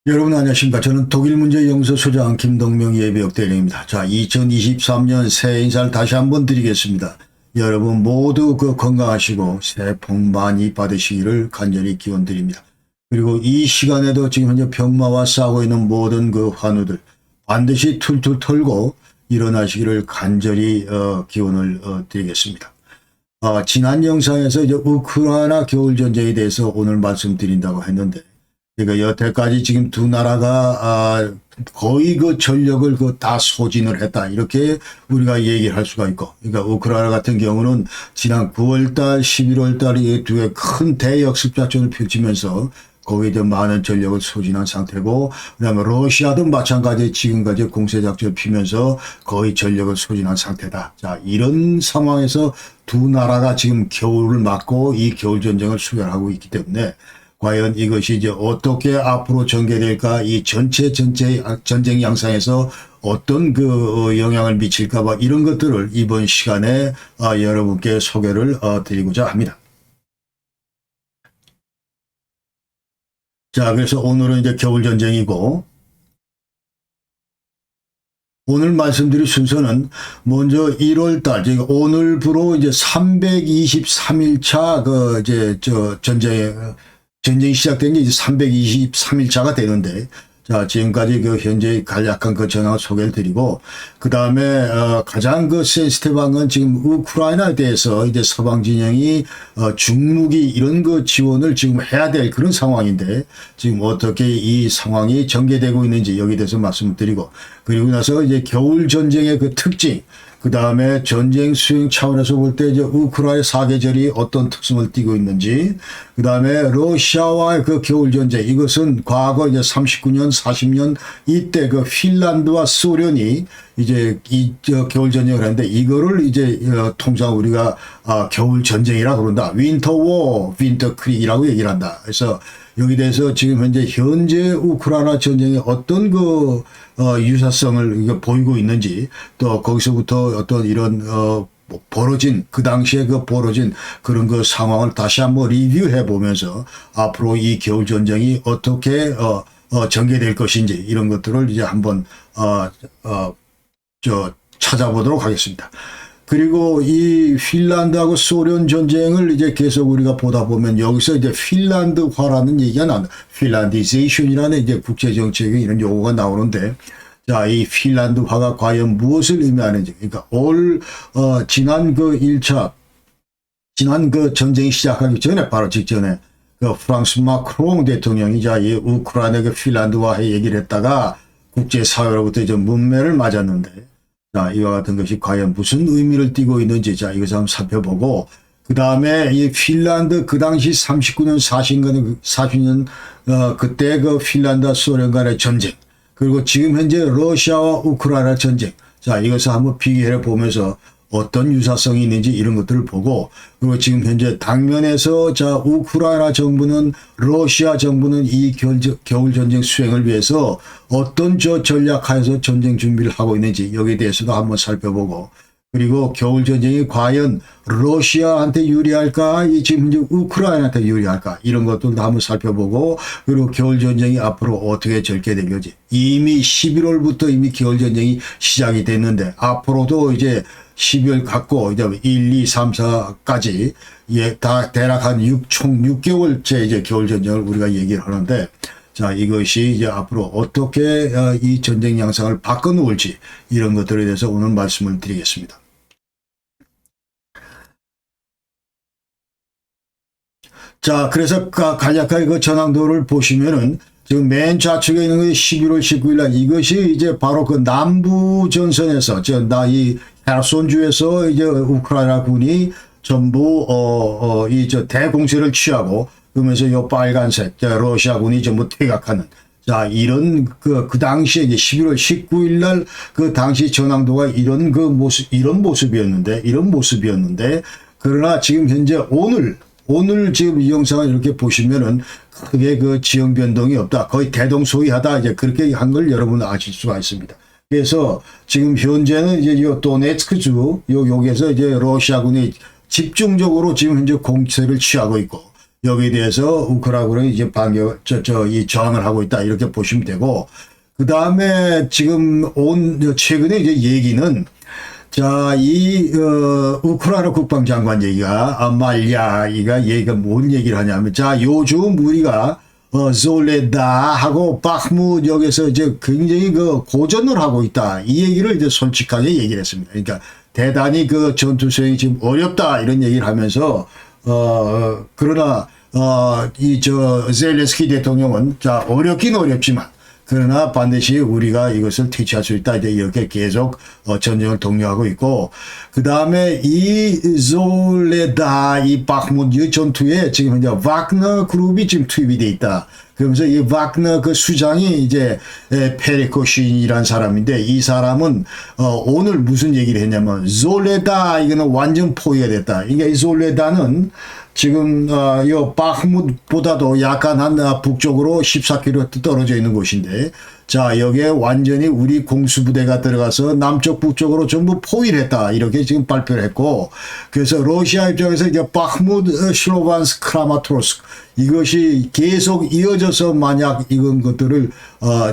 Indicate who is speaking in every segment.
Speaker 1: 여러분 안녕하십니까. 저는 독일문제연구소 소장 김동명 예비역 대령입니다. 자, 2023년 새해 인사를 다시 한번 드리겠습니다. 여러분 모두 건강하시고 새해 복 많이 받으시기를 간절히 기원드립니다. 그리고 이 시간에도 지금 현재 병마와 싸우고 있는 모든 환우들 반드시 툴툴 털고 일어나시기를 간절히 기원을 드리겠습니다. 지난 영상에서 이제 우크라이나 겨울 전쟁에 대해서 오늘 말씀드린다고 했는데, 그러니까 여태까지 지금 두 나라가 거의 전력을 다 소진을 했다, 이렇게 우리가 얘기를 할 수가 있고, 그러니까 우크라이나 같은 경우는 지난 9월달, 11월달 이 두 해 큰 대역습 작전을 펼치면서 거기에 더 많은 전력을 소진한 상태고, 그다음에 러시아도 마찬가지 지금까지 공세작전을 피면서 거의 전력을 소진한 상태다. 자, 이런 상황에서 두 나라가 지금 겨울을 맞고 이 겨울 전쟁을 수행하고 있기 때문에 과연 이것이 이제 어떻게 앞으로 전개될까, 이 전체 전쟁 양상에서 어떤 영향을 미칠까 봐, 이런 것들을 이번 시간에 여러분께 소개를 드리고자 합니다. 자, 그래서 오늘은 이제 겨울 전쟁이고, 오늘 말씀드릴 순서는 먼저 1월달, 즉 오늘부로 이제 323일차 전쟁이 시작된 게 이제 323일차가 되는데, 자, 지금까지 현재 간략한 전황을 소개를 드리고, 그 다음에, 가장 센시티브한 건 지금 우크라이나에 대해서 이제 서방 진영이, 중무기 이런 지원을 지금 해야 될 그런 상황인데, 지금 어떻게 이 상황이 전개되고 있는지 여기에 대해서 말씀을 드리고, 그리고 나서 이제 겨울 전쟁의 특징, 그 다음에 전쟁 수행 차원에서 볼 때 이제 우크라이나 사계절이 어떤 특성을 띠고 있는지, 그 다음에 러시아와의 겨울 전쟁, 이것은 과거 이제 39년, 40년 이때 핀란드와 소련이 이제 겨울 전쟁을 했는데, 이거를 이제 통상 우리가 겨울 전쟁이라고 그런다. 윈터워, 윈터크릭이라고 얘기를 한다. 그래서 여기 대해서 지금 현재 우크라이나 전쟁의 어떤 유사성을 보이고 있는지, 또 거기서부터 어떤 이런 벌어진, 그 당시에 벌어진 그런 상황을 다시 한번 리뷰해 보면서 앞으로 이 겨울 전쟁이 어떻게 전개될 것인지, 이런 것들을 이제 한번 찾아보도록 하겠습니다. 그리고 이 핀란드하고 소련 전쟁을 이제 계속 우리가 보다 보면 여기서 이제 핀란드화라는 얘기가 나온다. 핀란디제이션이라는 이제 국제정책의 이런 용어가 나오는데, 자, 이 핀란드화가 과연 무엇을 의미하는지, 그러니까 지난 1차, 지난 전쟁이 시작하기 전에, 바로 직전에, 프랑스 마크롱 대통령이 이 우크라이나 핀란드화에 얘기를 했다가 국제사회로부터 이제 문매를 맞았는데, 자, 이와 같은 것이 과연 무슨 의미를 띠고 있는지, 자, 이것을 한번 살펴보고, 그 다음에 이 핀란드 그 당시 39년, 40년, 그때 핀란드와 소련 간의 전쟁, 그리고 지금 현재 러시아와 우크라이나 전쟁, 자, 이것을 한번 비교해 보면서 어떤 유사성이 있는지 이런 것들을 보고, 그리고 지금 현재 당면에서 자, 우크라이나 정부는, 러시아 정부는 이 겨울 전쟁 수행을 위해서 어떤 전략하에서 전쟁 준비를 하고 있는지 여기에 대해서도 한번 살펴보고, 그리고 겨울 전쟁이 과연 러시아한테 유리할까, 지금 이제 우크라이나한테 유리할까, 이런 것들도 한번 살펴보고, 그리고 겨울 전쟁이 앞으로 어떻게 전개될 건지. 이미 11월부터 이미 겨울 전쟁이 시작이 됐는데, 앞으로도 이제 12월 갖고 이제 1, 2, 3, 4까지 다 대략 한 총 6개월째 이제 겨울 전쟁을 우리가 얘기를 하는데, 자, 이것이 이제 앞으로 어떻게 이 전쟁 양상을 바꿔놓을지, 이런 것들에 대해서 오늘 말씀을 드리겠습니다. 자, 그래서 간략하게 전황도를 보시면은 지금 맨 좌측에 있는 것이 11월 19일 날, 이것이 이제 바로 남부 전선에서 이 헤르손주에서 이제 우크라이나 군이 전부 대공세를 취하고, 그러면서 요 빨간색 러시아 군이 전부 퇴각하는, 자, 이런 그 당시에 이제 11월 19일 날 당시 전황도가 이런 모습이었는데, 그러나 지금 현재 오늘 지금 이 영상을 이렇게 보시면은 크게 지형 변동이 없다, 거의 대동소이하다, 이제 그렇게 한 걸 여러분 아실 수가 있습니다. 그래서 지금 현재는 이제 요 도네츠크주 여기에서 이제 러시아군이 집중적으로 지금 현재 공세를 취하고 있고, 여기에 대해서 우크라이나는 이제 이 저항을 하고 있다. 이렇게 보시면 되고, 그 다음에 지금 최근에 이제 얘기는, 자, 우크라이나 국방장관 얘기가, 얘기가 뭔 얘기를 하냐면, 자, 요즘 우리가, 졸레다하고 바흐무트 여기서 이제 굉장히 고전을 하고 있다. 이 얘기를 이제 솔직하게 얘기를 했습니다. 그러니까 대단히 전투 수행이 지금 어렵다. 이런 얘기를 하면서, 그러나, 젤렌스키 대통령은, 자, 어렵긴 어렵지만, 그러나 반드시 우리가 이것을 퇴치할 수 있다. 이제 이렇게 계속 전쟁을 독려하고 있고, 그 다음에 이 졸레다, 이 바흐무트 전투에 지금 이제 와그너 그룹이 지금 투입이 돼 있다. 그러면서 이 와그너 수장이 이제 페리코신이라는 사람인데, 이 사람은 오늘 무슨 얘기를 했냐면, 졸레다 이거는 완전 포위가 됐다. 그러니까 이 졸레다는 지금 이 바흐무트보다도 약간 한 북쪽으로 14km 떨어져 있는 곳인데, 자, 여기에 완전히 우리 공수부대가 들어가서 남쪽 북쪽으로 전부 포위를 했다. 이렇게 지금 발표를 했고, 그래서 러시아 입장에서 이제 바흐무트, 슬로반스크, 크라마토르스크 이것이 계속 이어져서 만약 이런 것들을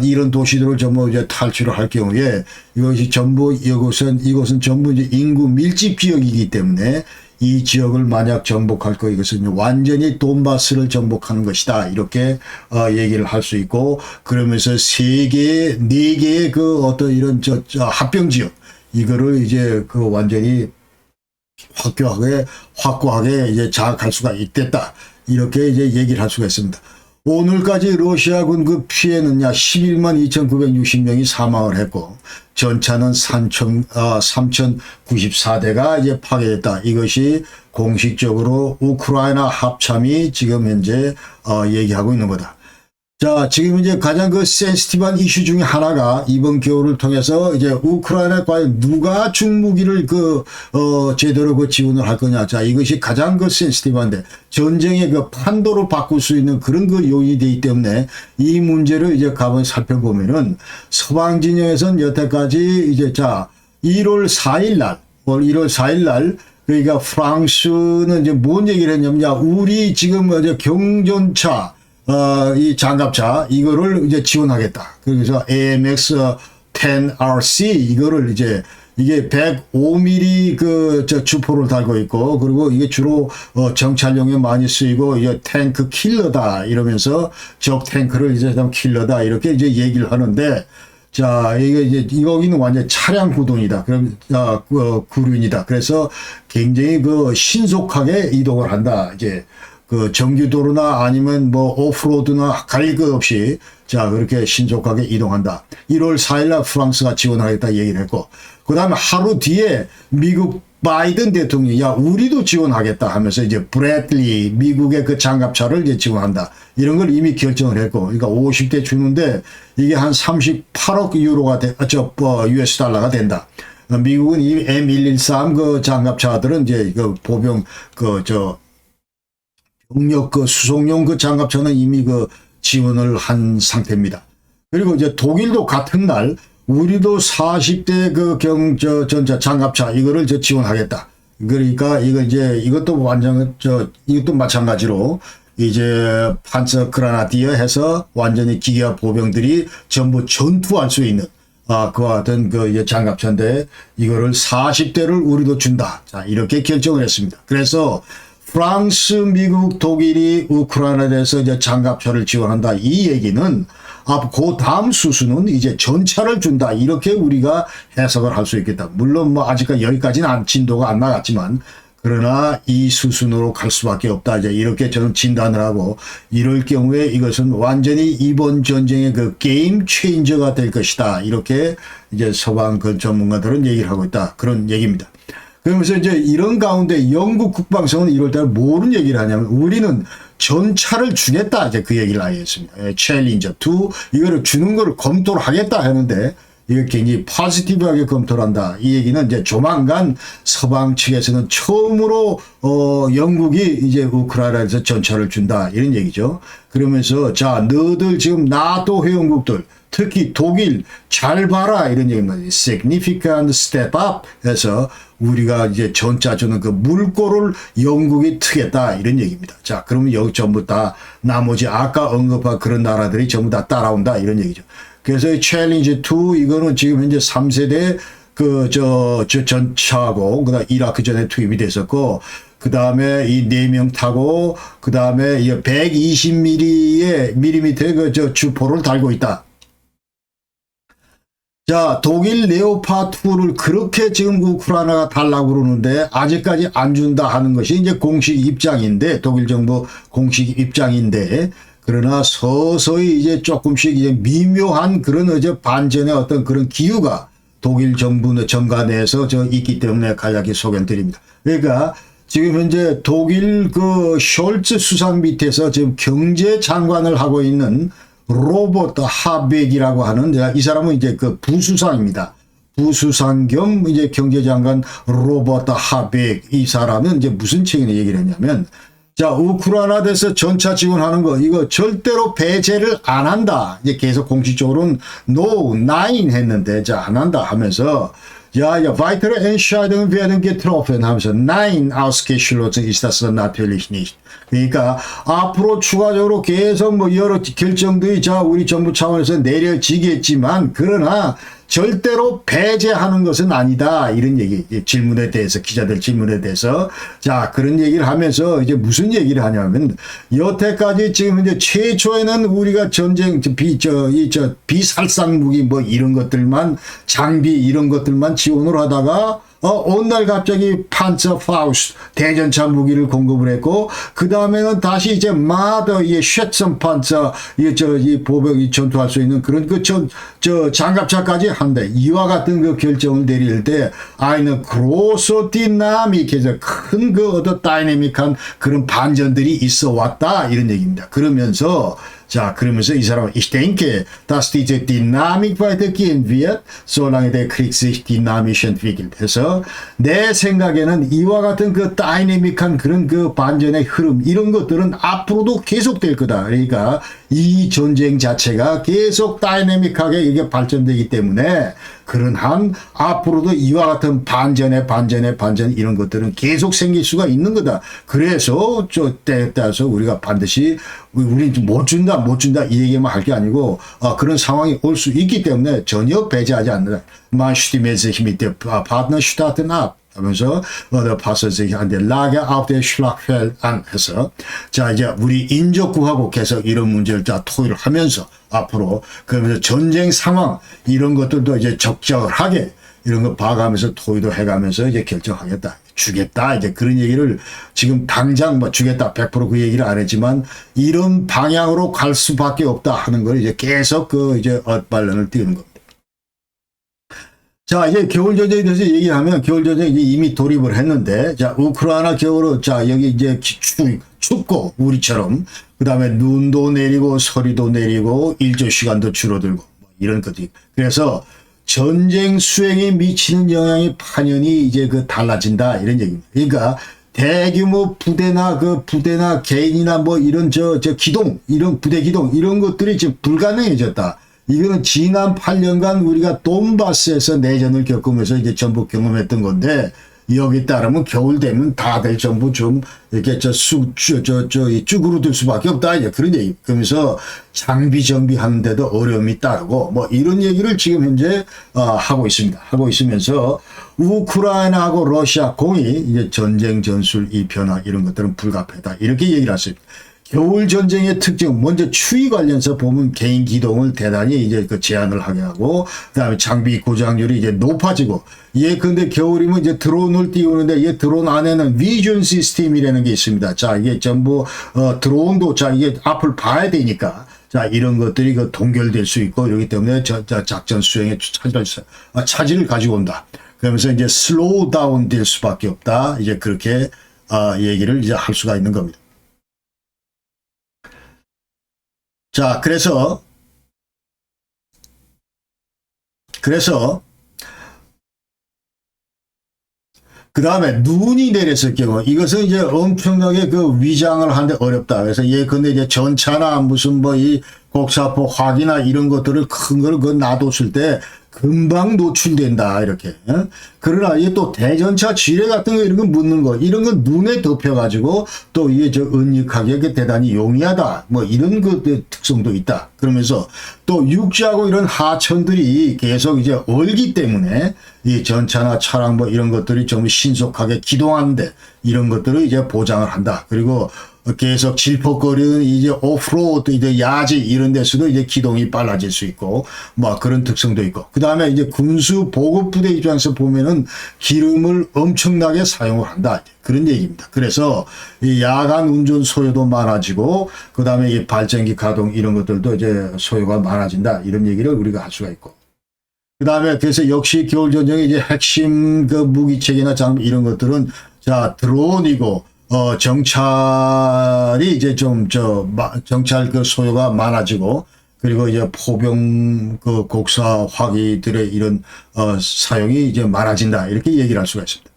Speaker 1: 이런 도시들을 전부 이제 탈출을 할 경우에 이것이 전부 이것은 전부 이제 인구 밀집 지역이기 때문에 이 지역을 만약 정복할 거 이것은 완전히 돈바스를 정복하는 것이다. 이렇게 얘기를 할 수 있고, 그러면서 네 개의 어떤 이런 합병 지역 이거를 이제 완전히 확고하게 이제 장악할 수가 있겠다. 이렇게 이제 얘기를 할 수가 있습니다. 오늘까지 러시아군 피해는 11만 2,960명이 사망을 했고, 전차는 3,094대가 이제 파괴됐다. 이것이 공식적으로 우크라이나 합참이 지금 현재 얘기하고 있는 거다. 자, 지금 이제 가장 센시티브한 이슈 중에 하나가 이번 겨울을 통해서 이제 우크라이나에 과연 누가 중무기를 제대로 지원을 할 거냐. 자, 이것이 가장 센시티브한데 전쟁의 판도를 바꿀 수 있는 그런 요인이 되기 때문에 이 문제를 이제 가만히 살펴보면은 서방 진영에서는 여태까지 이제 1월 4일 날 그러니까 프랑스는 이제 뭔 얘기를 했냐면, 우리 지금 경전차 이 장갑차 이거를 이제 지원하겠다. 그래서 AMX-10RC 이거를 이제 이게 105mm 주포를 달고 있고, 그리고 이게 주로 정찰용에 많이 쓰이고 이제 탱크 킬러다 이러면서 적 탱크를 이제 킬러다 이렇게 이제 얘기를 하는데, 자, 이게 여기는 완전 차량 구동이다. 그럼, 구륜이다. 그래서 굉장히 신속하게 이동을 한다. 이제, 정규도로나 아니면 오프로드나 가릴 것 없이, 자, 그렇게 신속하게 이동한다. 1월 4일날 프랑스가 지원하겠다 얘기를 했고, 그 다음에 하루 뒤에 미국 바이든 대통령이 우리도 지원하겠다 하면서 이제 브래들리 미국의 장갑차를 이제 지원한다. 이런 걸 이미 결정을 했고, 그러니까 50대 주는데 이게 한 38억 유로가 US 달러가 된다. 미국은 이 M113 장갑차들은 이제 보병 병력 수송용 장갑차는 이미 지원을 한 상태입니다. 그리고 이제 독일도 같은 날 우리도 40대 전차 장갑차 이거를 지원하겠다. 그러니까 이것도 완전 이것도 마찬가지로 이제 판서 그라나디어 해서 완전히 기계화 보병들이 전부 전투할 수 있는 그와 같은 장갑차인데 이거를 40대를 우리도 준다. 자, 이렇게 결정을 했습니다. 그래서 프랑스, 미국, 독일이 우크라이나에 대해서 이제 장갑차를 지원한다. 이 얘기는 그 다음 수순은 이제 전차를 준다. 이렇게 우리가 해석을 할 수 있겠다. 물론 아직까지 여기까지는 진도가 안 나갔지만, 그러나 이 수순으로 갈 수밖에 없다. 이제 이렇게 저는 진단을 하고, 이럴 경우에 이것은 완전히 이번 전쟁의 게임 체인저가 될 것이다. 이렇게 이제 서방 전문가들은 얘기를 하고 있다. 그런 얘기입니다. 그러면서 이제 이런 가운데 영국 국방성은 1월달에 뭐는 얘기를 하냐면, 우리는 전차를 주겠다. 이제 그 얘기를 아예 했습니다. 챌린저 2 이거를 주는 거를 검토를 하겠다 하는데, 이게 굉장히 포지티브하게 검토를 한다. 이 얘기는 이제 조만간 서방 측에서는 처음으로 영국이 이제 우크라이나에서 전차를 준다 이런 얘기죠. 그러면서 자 너들 지금 나토 회원국들 특히 독일 잘 봐라 이런 얘기입니다. Significant step up 해서 우리가 이제 전차 주는 그 물꼬를 영국이 트겠다 이런 얘기입니다. 자 그러면 여기 전부 다 나머지 아까 언급한 그런 나라들이 전부 다 따라온다 이런 얘기죠. 그래서 이 챌린지 2 이거는 지금 현재 3세대 저 전차하고 그다음 이라크 전에 투입이 됐었고 그 다음에 이 4명 타고 그 다음에 120mm의 그 주포를 달고 있다. 자, 독일 레오파드2를 그렇게 지금 우크라이나가 달라고 그러는데 아직까지 안 준다 하는 것이 이제 공식 입장인데 독일 정부 공식 입장인데 그러나 서서히 이제 조금씩 이제 미묘한 그런 어제 반전의 어떤 그런 기후가 독일 정부 정가 내에서 있기 때문에 간략히 소개드립니다. 그러니까 지금 현재 독일 그 숄츠 수상 밑에서 지금 경제장관을 하고 있는 로버트 하벡이라고 하는 이 사람은 이제 그 부수상입니다. 부수상 겸 이제 경제장관 로버트 하벡 이 사람은 이제 무슨 책에 얘기를 했냐면 자 우크라이나 대해서 전차 지원하는 거 이거 절대로 배제를 안 한다. 이제 계속 공식적으로는 no, nein 했는데 자 안 한다 하면서 ja, weitere Entscheidungen werden getroffen 하면서 nein ausgeschlossen ist das natürlich nicht. 그러니까 앞으로 추가적으로 계속 뭐 여러 결정들이 자 우리 정부 차원에서 내려지겠지만 그러나 절대로 배제하는 것은 아니다. 이런 얘기 질문에 대해서 기자들 질문에 대해서 자 그런 얘기를 하면서 이제 무슨 얘기를 하냐면 여태까지 지금 이제 최초에는 우리가 전쟁 비살상 무기 뭐 이런 것들만 장비 이런 것들만 지원을 하다가 어느 날 갑자기 판처 파우스트 대전차 무기를 공급을 했고 그 다음에는 다시 이제 마더 이 쉐츠 판처 이 보병이 전투할 수 있는 그런 장갑차까지 한다. 이와 같은 그 결정을 내릴 때 아이는 그로소 디나믹해서 큰 그 어떤 다이내믹한 그런 반전들이 있어 왔다 이런 얘기입니다. 그러면서 그러면서 이 사람은 ich denke, dass diese Dynamik weitergehen wird, solange der Krieg sich dynamisch entwickelt. 해서 내 생각에는 이와 같은 그 다이내믹한 그런 그 반전의 흐름 이런 것들은 앞으로도 계속될 거다. 그러니까 이 전쟁 자체가 계속 다이내믹하게 이게 발전되기 때문에 그런 한 앞으로도 이와 같은 반전 이런 것들은 계속 생길 수가 있는 거다. 그래서 때에 따라서 우리가 반드시 우리 못 준다 이 얘기만 할 게 아니고 그런 상황이 올 수 있기 때문에 전혀 배제하지 않는다. Man stimmt sich mit den Partnerstaaten ab. 하면서 passen sich an der Lage auf dem Schlachtfeld an 해서 자 이제 우리 인접국하고 계속 이런 문제를 다 토의를 하면서 앞으로 그러면서 전쟁 상황 이런 것들도 이제 적절하게 이런 거 봐가면서 토의도 해가면서 이제 결정하겠다. 주겠다. 이제 그런 얘기를 지금 당장 뭐 주겠다. 100% 그 얘기를 안 했지만 이런 방향으로 갈 수밖에 없다 하는 걸 이제 계속 이제 엇발론을 띄우는 겁니다. 자, 이제 겨울전쟁에 대해서 얘기하면 겨울전쟁 이제 이미 돌입을 했는데, 자, 우크라이나 겨울은, 자, 여기 이제 춥고, 우리처럼, 그 다음에 눈도 내리고, 서리도 내리고, 일조 시간도 줄어들고, 뭐 이런 것들이. 그래서 전쟁 수행에 미치는 영향이 파년이 이제 달라진다, 이런 얘기입니다. 그러니까, 대규모 부대나 개인이나 뭐 이런 기동, 이런 부대 기동, 이런 것들이 지금 불가능해졌다. 이거는 지난 8년간 우리가 돈바스에서 내전을 겪으면서 이제 전부 경험했던 건데, 여기 따르면 겨울 되면 다들 전부 좀 이렇게 쭈그러들 수밖에 없다. 이제 그런 얘기. 그러면서 장비 정비하는데도 어려움이 따르고 뭐 이런 얘기를 지금 현재 하고 있습니다. 하고 있으면서 우크라이나하고 러시아 공이 이제 전쟁 전술 이 변화 이런 것들은 불가피하다. 이렇게 얘기를 했습니다. 겨울 전쟁의 특징, 먼저 추위 관련해서 보면 개인 기동을 대단히 이제 제한을 하게 하고, 그 다음에 장비 고장률이 이제 높아지고, 근데 겨울이면 이제 드론을 띄우는데, 이 드론 안에는 비전 시스템이라는 게 있습니다. 자, 이게 전부, 드론도, 자, 이게 앞을 봐야 되니까, 자, 이런 것들이 동결될 수 있고, 이러기 때문에 작전 수행에 차질을 가지고 온다. 그러면서 이제 슬로우 다운 될 수밖에 없다. 이제 그렇게, 얘기를 이제 할 수가 있는 겁니다. 자, 그래서 그래서 그 다음에 눈이 내렸을 경우 이것은 이제 엄청나게 그 위장을 하는데 어렵다. 그래서 예컨대 이제 전차나 무슨 뭐 이 곡사포 화기나 이런 것들을 큰 걸 그 놔뒀을 때 금방 노출된다 이렇게. 그러나 이게 또 대전차 지뢰 같은 거 이런 거 묻는 거 이런 건 눈에 덮여가지고 또 이게 저 은닉하게 대단히 용이하다 뭐 이런 그 특성도 있다. 그러면서 또 육지하고 이런 하천들이 계속 이제 얼기 때문에 이 전차나 차량 뭐 이런 것들이 좀 신속하게 기동하는데 이런 것들을 이제 보장을 한다. 그리고 계속 질퍽거리는 이제 오프로드, 이제 야지 이런 데서도 이제 기동이 빨라질 수 있고, 뭐 그런 특성도 있고. 그 다음에 이제 군수 보급부대 입장에서 보면은 기름을 엄청나게 사용을 한다. 그런 얘기입니다. 그래서 이 야간 운전 소요도 많아지고, 그 다음에 이 발전기 가동 이런 것들도 이제 소요가 많아진다. 이런 얘기를 우리가 할 수가 있고. 그 다음에 그래서 역시 겨울전쟁의 이제 핵심 그 무기체계나 장비 이런 것들은 자, 드론이고, 정찰이 이제 정찰 그 소요가 많아지고, 그리고 이제 포병 그 곡사 화기들의 이런, 사용이 이제 많아진다. 이렇게 얘기를 할 수가 있습니다.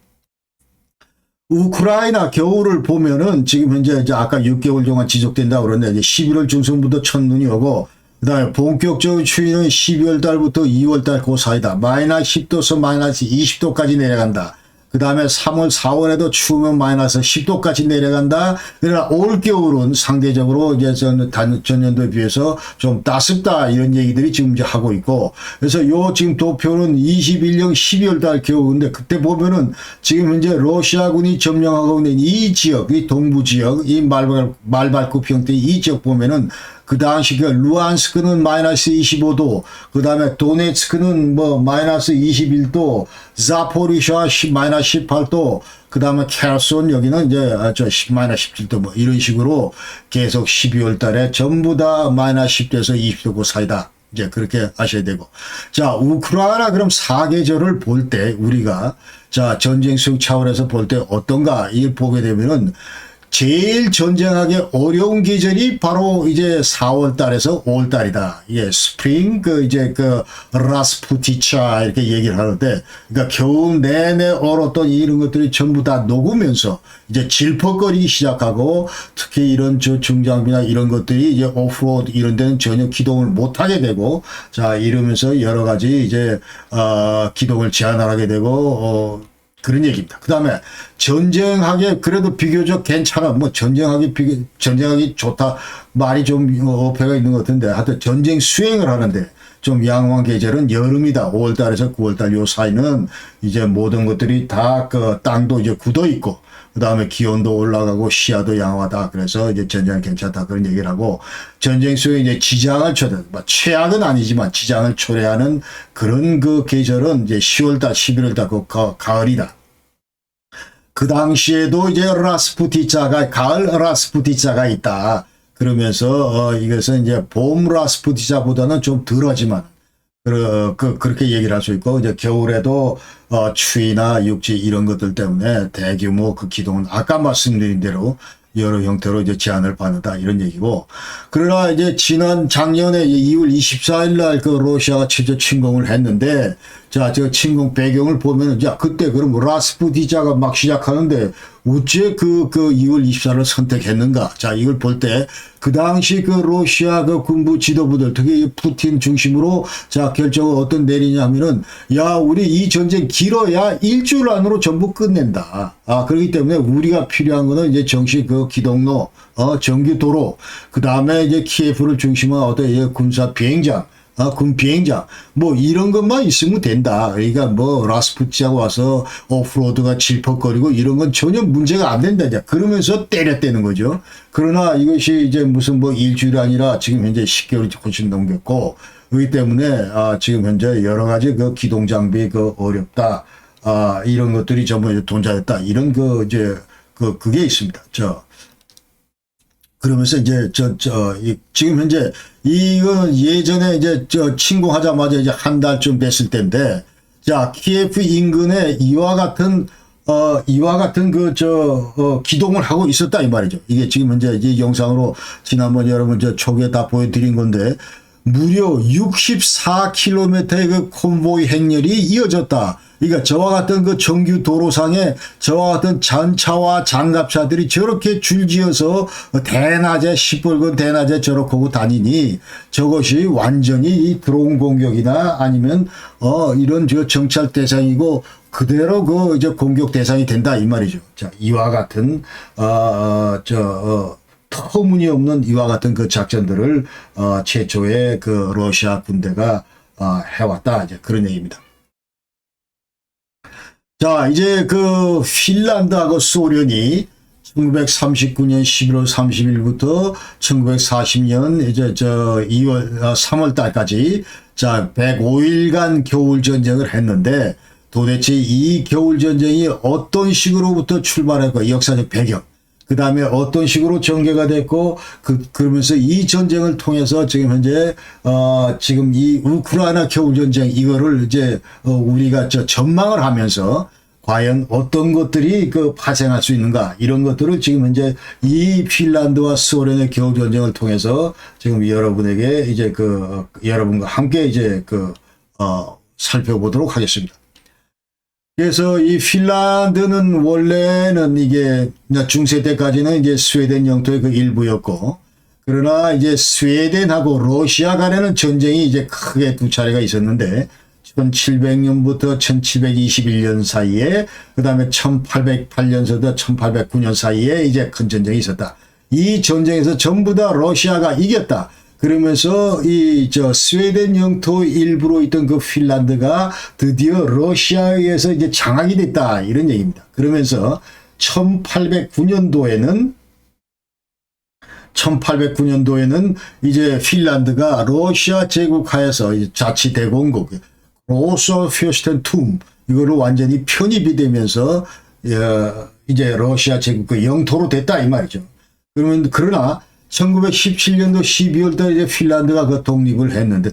Speaker 1: 우크라이나 겨울을 보면은 지금 현재 이제 아까 6개월 동안 지속된다고 그러는데 이제 11월 중순부터 첫눈이 오고, 그 다음에 본격적인 추위는 12월 달부터 2월 달 그 사이다. 마이너스 10도에서 마이너스 20도까지 내려간다. 그 다음에 3월, 4월에도 추우면 마이너스 10도까지 내려간다. 그러나 올겨울은 상대적으로 이제 전년도에 비해서 좀 따숩다. 이런 얘기들이 지금 이제 하고 있고. 그래서 요 지금 도표는 21년 12월 달 겨울인데 그때 보면은 지금 현재 러시아군이 점령하고 있는 이 지역, 이 동부 지역, 이 말발굽 형태의 이 지역 보면은 그 당시 그 루안스크는 마이너스 25도, 그 다음에 도네츠크는 뭐 마이너스 21도, 자포리샤 마이너스 18도, 그 다음에 케르손 여기는 이제 마이너스 17도 뭐 이런 식으로 계속 12월 달에 전부 다 마이너스 10도에서 20도 그 사이다. 이제 그렇게 아셔야 되고. 자, 우크라이나 그럼 사계절을 볼 때 우리가 자, 전쟁 수용 차원에서 볼 때 어떤가 이걸 보게 되면은 제일 전쟁하기 어려운 계절이 바로 이제 4월 달에서 5월 달이다. 이게 스프링, 이제 라스푸티차 이렇게 얘기를 하는데, 그러니까 겨울 내내 얼었던 이런 것들이 전부 다 녹으면서 이제 질퍽거리기 시작하고, 특히 이런 중장비나 이런 것들이 이제 오프로드 이런 데는 전혀 기동을 못하게 되고, 자, 이러면서 여러 가지 이제, 기동을 제한하게 되고, 그런 얘기입니다. 그 다음에 전쟁하기 그래도 비교적 괜찮아. 뭐 전쟁하기 좋다. 말이 좀 어폐가 있는 것 같은데 하여튼 전쟁 수행을 하는데 좀 양호한 계절은 여름이다. 5월달에서 9월달 요 사이는 이제 모든 것들이 다 그 땅도 이제 굳어 있고 그 다음에 기온도 올라가고 시야도 양호하다. 그래서 이제 전쟁 괜찮다. 그런 얘기를 하고 전쟁 수행에 이제 지장을 초래, 뭐 최악은 아니지만 지장을 초래하는 그런 그 계절은 이제 10월달, 11월달 그 가을이다. 그 당시에도 이제 가을 라스푸티자가 있다. 그러면서, 이것은 이제 봄 라스푸티자보다는 좀 덜하지만, 그렇게 얘기를 할 수 있고, 이제 겨울에도, 추위나 육지 이런 것들 때문에 대규모 그 기동은 아까 말씀드린 대로 여러 형태로 이제 제한을 받는다 이런 얘기고. 그러나 이제 작년에 2월 24일 날 그 러시아가 최저 침공을 했는데 자, 저 침공 배경을 보면은 자, 그때 그럼 라스푸티자가 막 시작하는데 어째 그 2월 24일을 선택했는가? 자, 이걸 볼 때 그 당시 그 러시아 그 군부 지도부들 특히 푸틴 중심으로 자, 결정을 어떤 내리냐면은 야, 우리 이 전쟁 길어야 일주일 안으로 전부 끝낸다. 그렇기 때문에 우리가 필요한 거는 이제 정식 그 기동로, 정규 도로, 그 다음에 이제 키예프를 중심으로 어떤 군사 비행장, 군 비행장, 뭐, 이런 것만 있으면 된다. 그러니까 뭐, 라스푸티하고 와서 오프로드가 질퍽거리고 이런 건 전혀 문제가 안 된다. 이제 그러면서 때렸대는 거죠. 그러나 이것이 이제 무슨 뭐 일주일이 아니라 지금 현재 10개월이 훨씬 넘겼고, 그렇기 때문에, 지금 현재 여러 가지 그 기동 장비 어렵다. 이런 것들이 전부 돈자였다. 이런 그게 있습니다. 그러면서 이제 지금 현재 이거는 예전에 이제 침공하자마자 이제 한 달쯤 됐을 때인데 자, 키예프 인근에 이와 같은 기동을 하고 있었다 이 말이죠. 이게 지금 현재 이 영상으로 지난번 여러분 초기에 다 보여드린 건데 무려 64km의 그 콘보이 행렬이 이어졌다. 그러니까 저와 같은 그 정규 도로상에 저와 같은 전차와 장갑차들이 저렇게 줄지어서 대낮에 시뻘건 대낮에 저렇게 하고 다니니 저것이 완전히 이 드론 공격이나 아니면 이런 저 정찰 대상이고 그대로 그 이제 공격 대상이 된다 이 말이죠. 자, 이와 같은 터무니없는 이와 같은 그 작전들을 최초의 그 러시아 군대가 해왔다 이제 그런 얘기입니다. 자, 이제 그 핀란드하고 소련이 1939년 11월 30일부터 1940년 이제 3월 달까지 자 105일간 겨울 전쟁을 했는데 도대체 이 겨울 전쟁이 어떤 식으로부터 출발했고 역사적 배경 그 다음에 어떤 식으로 전개가 됐고 그러면서 이 전쟁을 통해서 지금 현재 지금 이 우크라이나 겨울 전쟁 이거를 이제 우리가 전망을 하면서 과연 어떤 것들이 발생할 수 있는가 이런 것들을 지금 현재 이 핀란드와 소련의 겨울 전쟁을 통해서 지금 여러분에게 이제 여러분과 함께 이제 살펴보도록 하겠습니다. 그래서 이 핀란드는 원래는 이게 중세 때까지는 이제 스웨덴 영토의 그 일부였고, 그러나 이제 스웨덴하고 러시아 간에는 전쟁이 이제 크게 두 차례가 있었는데, 1700년부터 1721년 사이에, 그 다음에 1808년부터 1809년 사이에 이제 큰 전쟁이 있었다. 이 전쟁에서 전부 다 러시아가 이겼다. 그러면서 스웨덴 영토 일부로 있던 그 핀란드가 드디어 러시아에 의해서 이제 장악이 됐다. 이런 얘기입니다. 그러면서 1809년도에는 이제 핀란드가 러시아 제국하에서 자치대공국, 로소퓨스텐툼, 이거를 완전히 편입이 되면서, 이제 러시아 제국 그 영토로 됐다. 이 말이죠. 그러나 1917년도 12월 달에 이제 핀란드가 그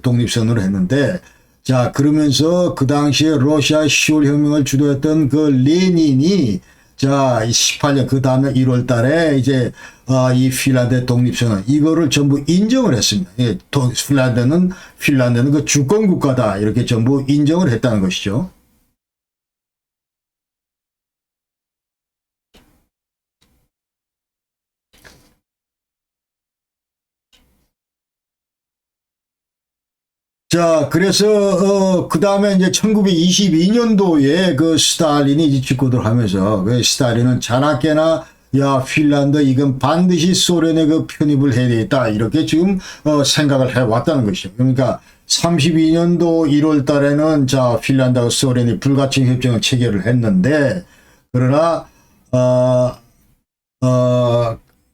Speaker 1: 독립선언을 했는데, 자, 그러면서 그 당시에 러시아 10월 혁명을 주도했던 그 레닌이, 자, 18년, 그 다음에 1월 달에 이제, 이 핀란드 독립선언, 이거를 전부 인정을 했습니다. 예, 핀란드는 그 주권국가다. 이렇게 전부 인정을 했다는 것이죠. 자, 그래서, 그 다음에 이제 1922년도에 그 스탈린이 이제 집권을 하면서, 그 스탈린은 자나깨나, 야, 핀란드, 이건 반드시 소련의 그 편입을 해야 되겠다. 이렇게 지금, 생각을 해왔다는 것이죠. 그러니까 32년도 1월 달에는 자, 핀란드하고 소련이 불가침 협정을 체결을 했는데, 그러나,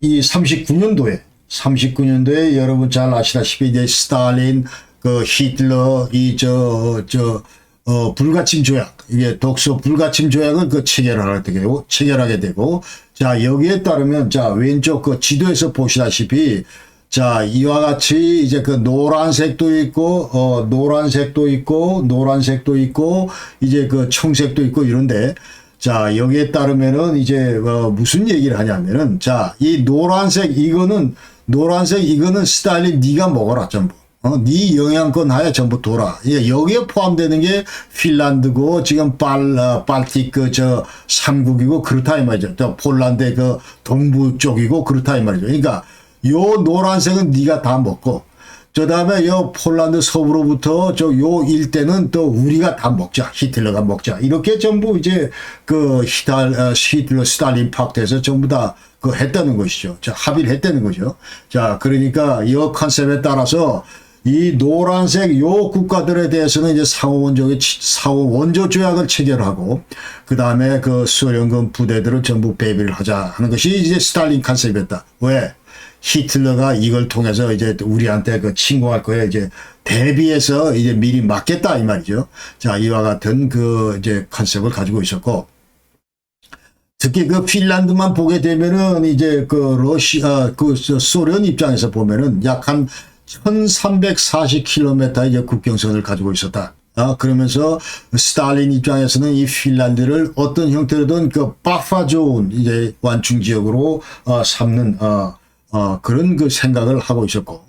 Speaker 1: 이 39년도에 여러분 잘 아시다시피 이제 스탈린, 그 히틀러 불가침 조약, 이게 독소 불가침 조약을 체결하게 되고, 자, 여기에 따르면, 자, 왼쪽 그 지도에서 보시다시피, 자, 이와 같이 이제 그 노란색도 있고, 노란색도 있고, 이제 그 청색도 있고 이런데, 자, 여기에 따르면은 이제 무슨 얘기를 하냐면은, 자, 이 노란색 이거는 스탈린 네가 먹어라 전부. 네 영향권 하에 전부 돌아. 여기에 포함되는 게 핀란드고 지금 발틱 저 3국이고 그렇다 이 말이죠. 또 폴란드의 그 동부 쪽이고 그렇다 이 말이죠. 그러니까 요 노란색은 네가 다 먹고, 저 다음에 요 폴란드 서부로부터 요 일대는 또 우리가 다 먹자. 히틀러가 먹자. 이렇게 전부 이제 그 히틀러 스탈린 팍트에서 전부 다 했다는 것이죠. 자, 합의를 했다는 거죠. 자, 그러니까 이 컨셉에 따라서 이 노란색 요 국가들에 대해서는 이제 상호 원조 조약을 체결하고, 그 다음에 그 소련군 부대들을 전부 배비를 하자 하는 것이 이제 스탈린 컨셉이었다. 왜? 히틀러가 이걸 통해서 이제 우리한테 침공할 거에 이제 대비해서 이제 미리 막겠다 이 말이죠. 자, 이와 같은 이제 컨셉을 가지고 있었고, 특히 그 핀란드만 보게 되면은 이제 소련 입장에서 보면은 약 한 1340km 이제 국경선을 가지고 있었다. 그러면서 스탈린 입장에서는 이 핀란드를 어떤 형태로든 버퍼존 이제 완충 지역으로 삼는 그런 생각을 하고 있었고,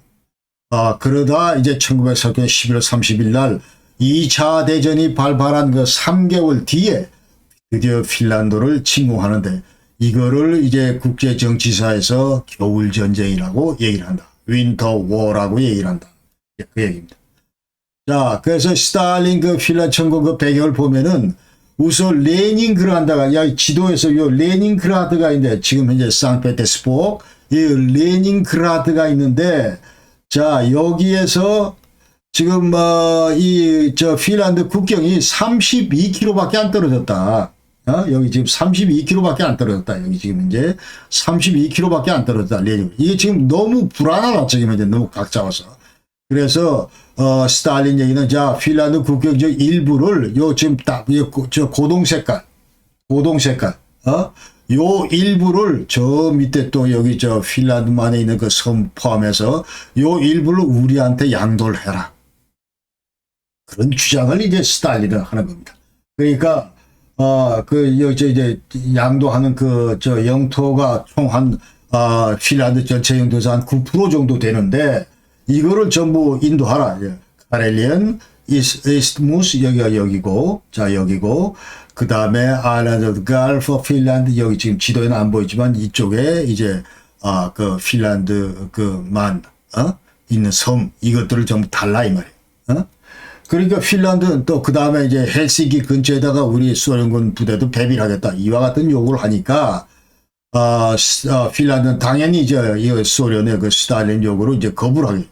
Speaker 1: 그러다 이제 1949년 11월 30일 날 2차 대전이 발발한 그 3개월 뒤에 드디어 핀란드를 침공하는데 이거를 이제 국제 정치사에서 겨울 전쟁이라고 얘기를 한다. 윈터 워라고 얘기를 한다. 그 얘기입니다. 자, 그래서 스탈린 그 핀란드 천공 그 배경을 보면은 우선 레닌그라드가 지도에서 요 레닌그라드가 있는데 지금 현재 상트페테르부르크 이 레닌그라드가 있는데 자 여기에서 지금 이 핀란드 국경이 32km밖에 안 떨어졌다. 여기 지금 32km밖에 안 떨어졌다. 여기 지금 이제 32km밖에 안 떨어졌다. 레닌. 이게 지금 너무 불안하다. 지금 이제 너무 각 잡아서. 그래서 스탈린 얘기는 자 핀란드 국경 저 일부를 요 지금 딱 저 고동 색깔 요 일부를 저 밑에 또 여기 저 핀란드만에 있는 그 섬 포함해서 요 일부를 우리한테 양도를 해라. 그런 주장을 이제 스탈린은 하는 겁니다. 그러니까 이제 양도하는 저 영토가 총 한 핀란드 전체 영토에서 한 9% 정도 되는데 이거를 전부 인도하라. 카렐리언, 이스트무스 여기가 여기고 자 여기고 그 다음에 아일랜드 갈프 핀란드 여기 지금 지도에는 안 보이지만 이쪽에 이제 그 핀란드 그만 있는 섬 이것들을 전부 달라 이 말이에요. 그러니까 핀란드는 또 그 다음에 이제 헬싱키 근처에다가 우리 소련군 부대도 배비하겠다 이와 같은 요구를 하니까 핀란드는 당연히 이제 이 소련의 그 스탈린 요구를 이제 거부를 하게.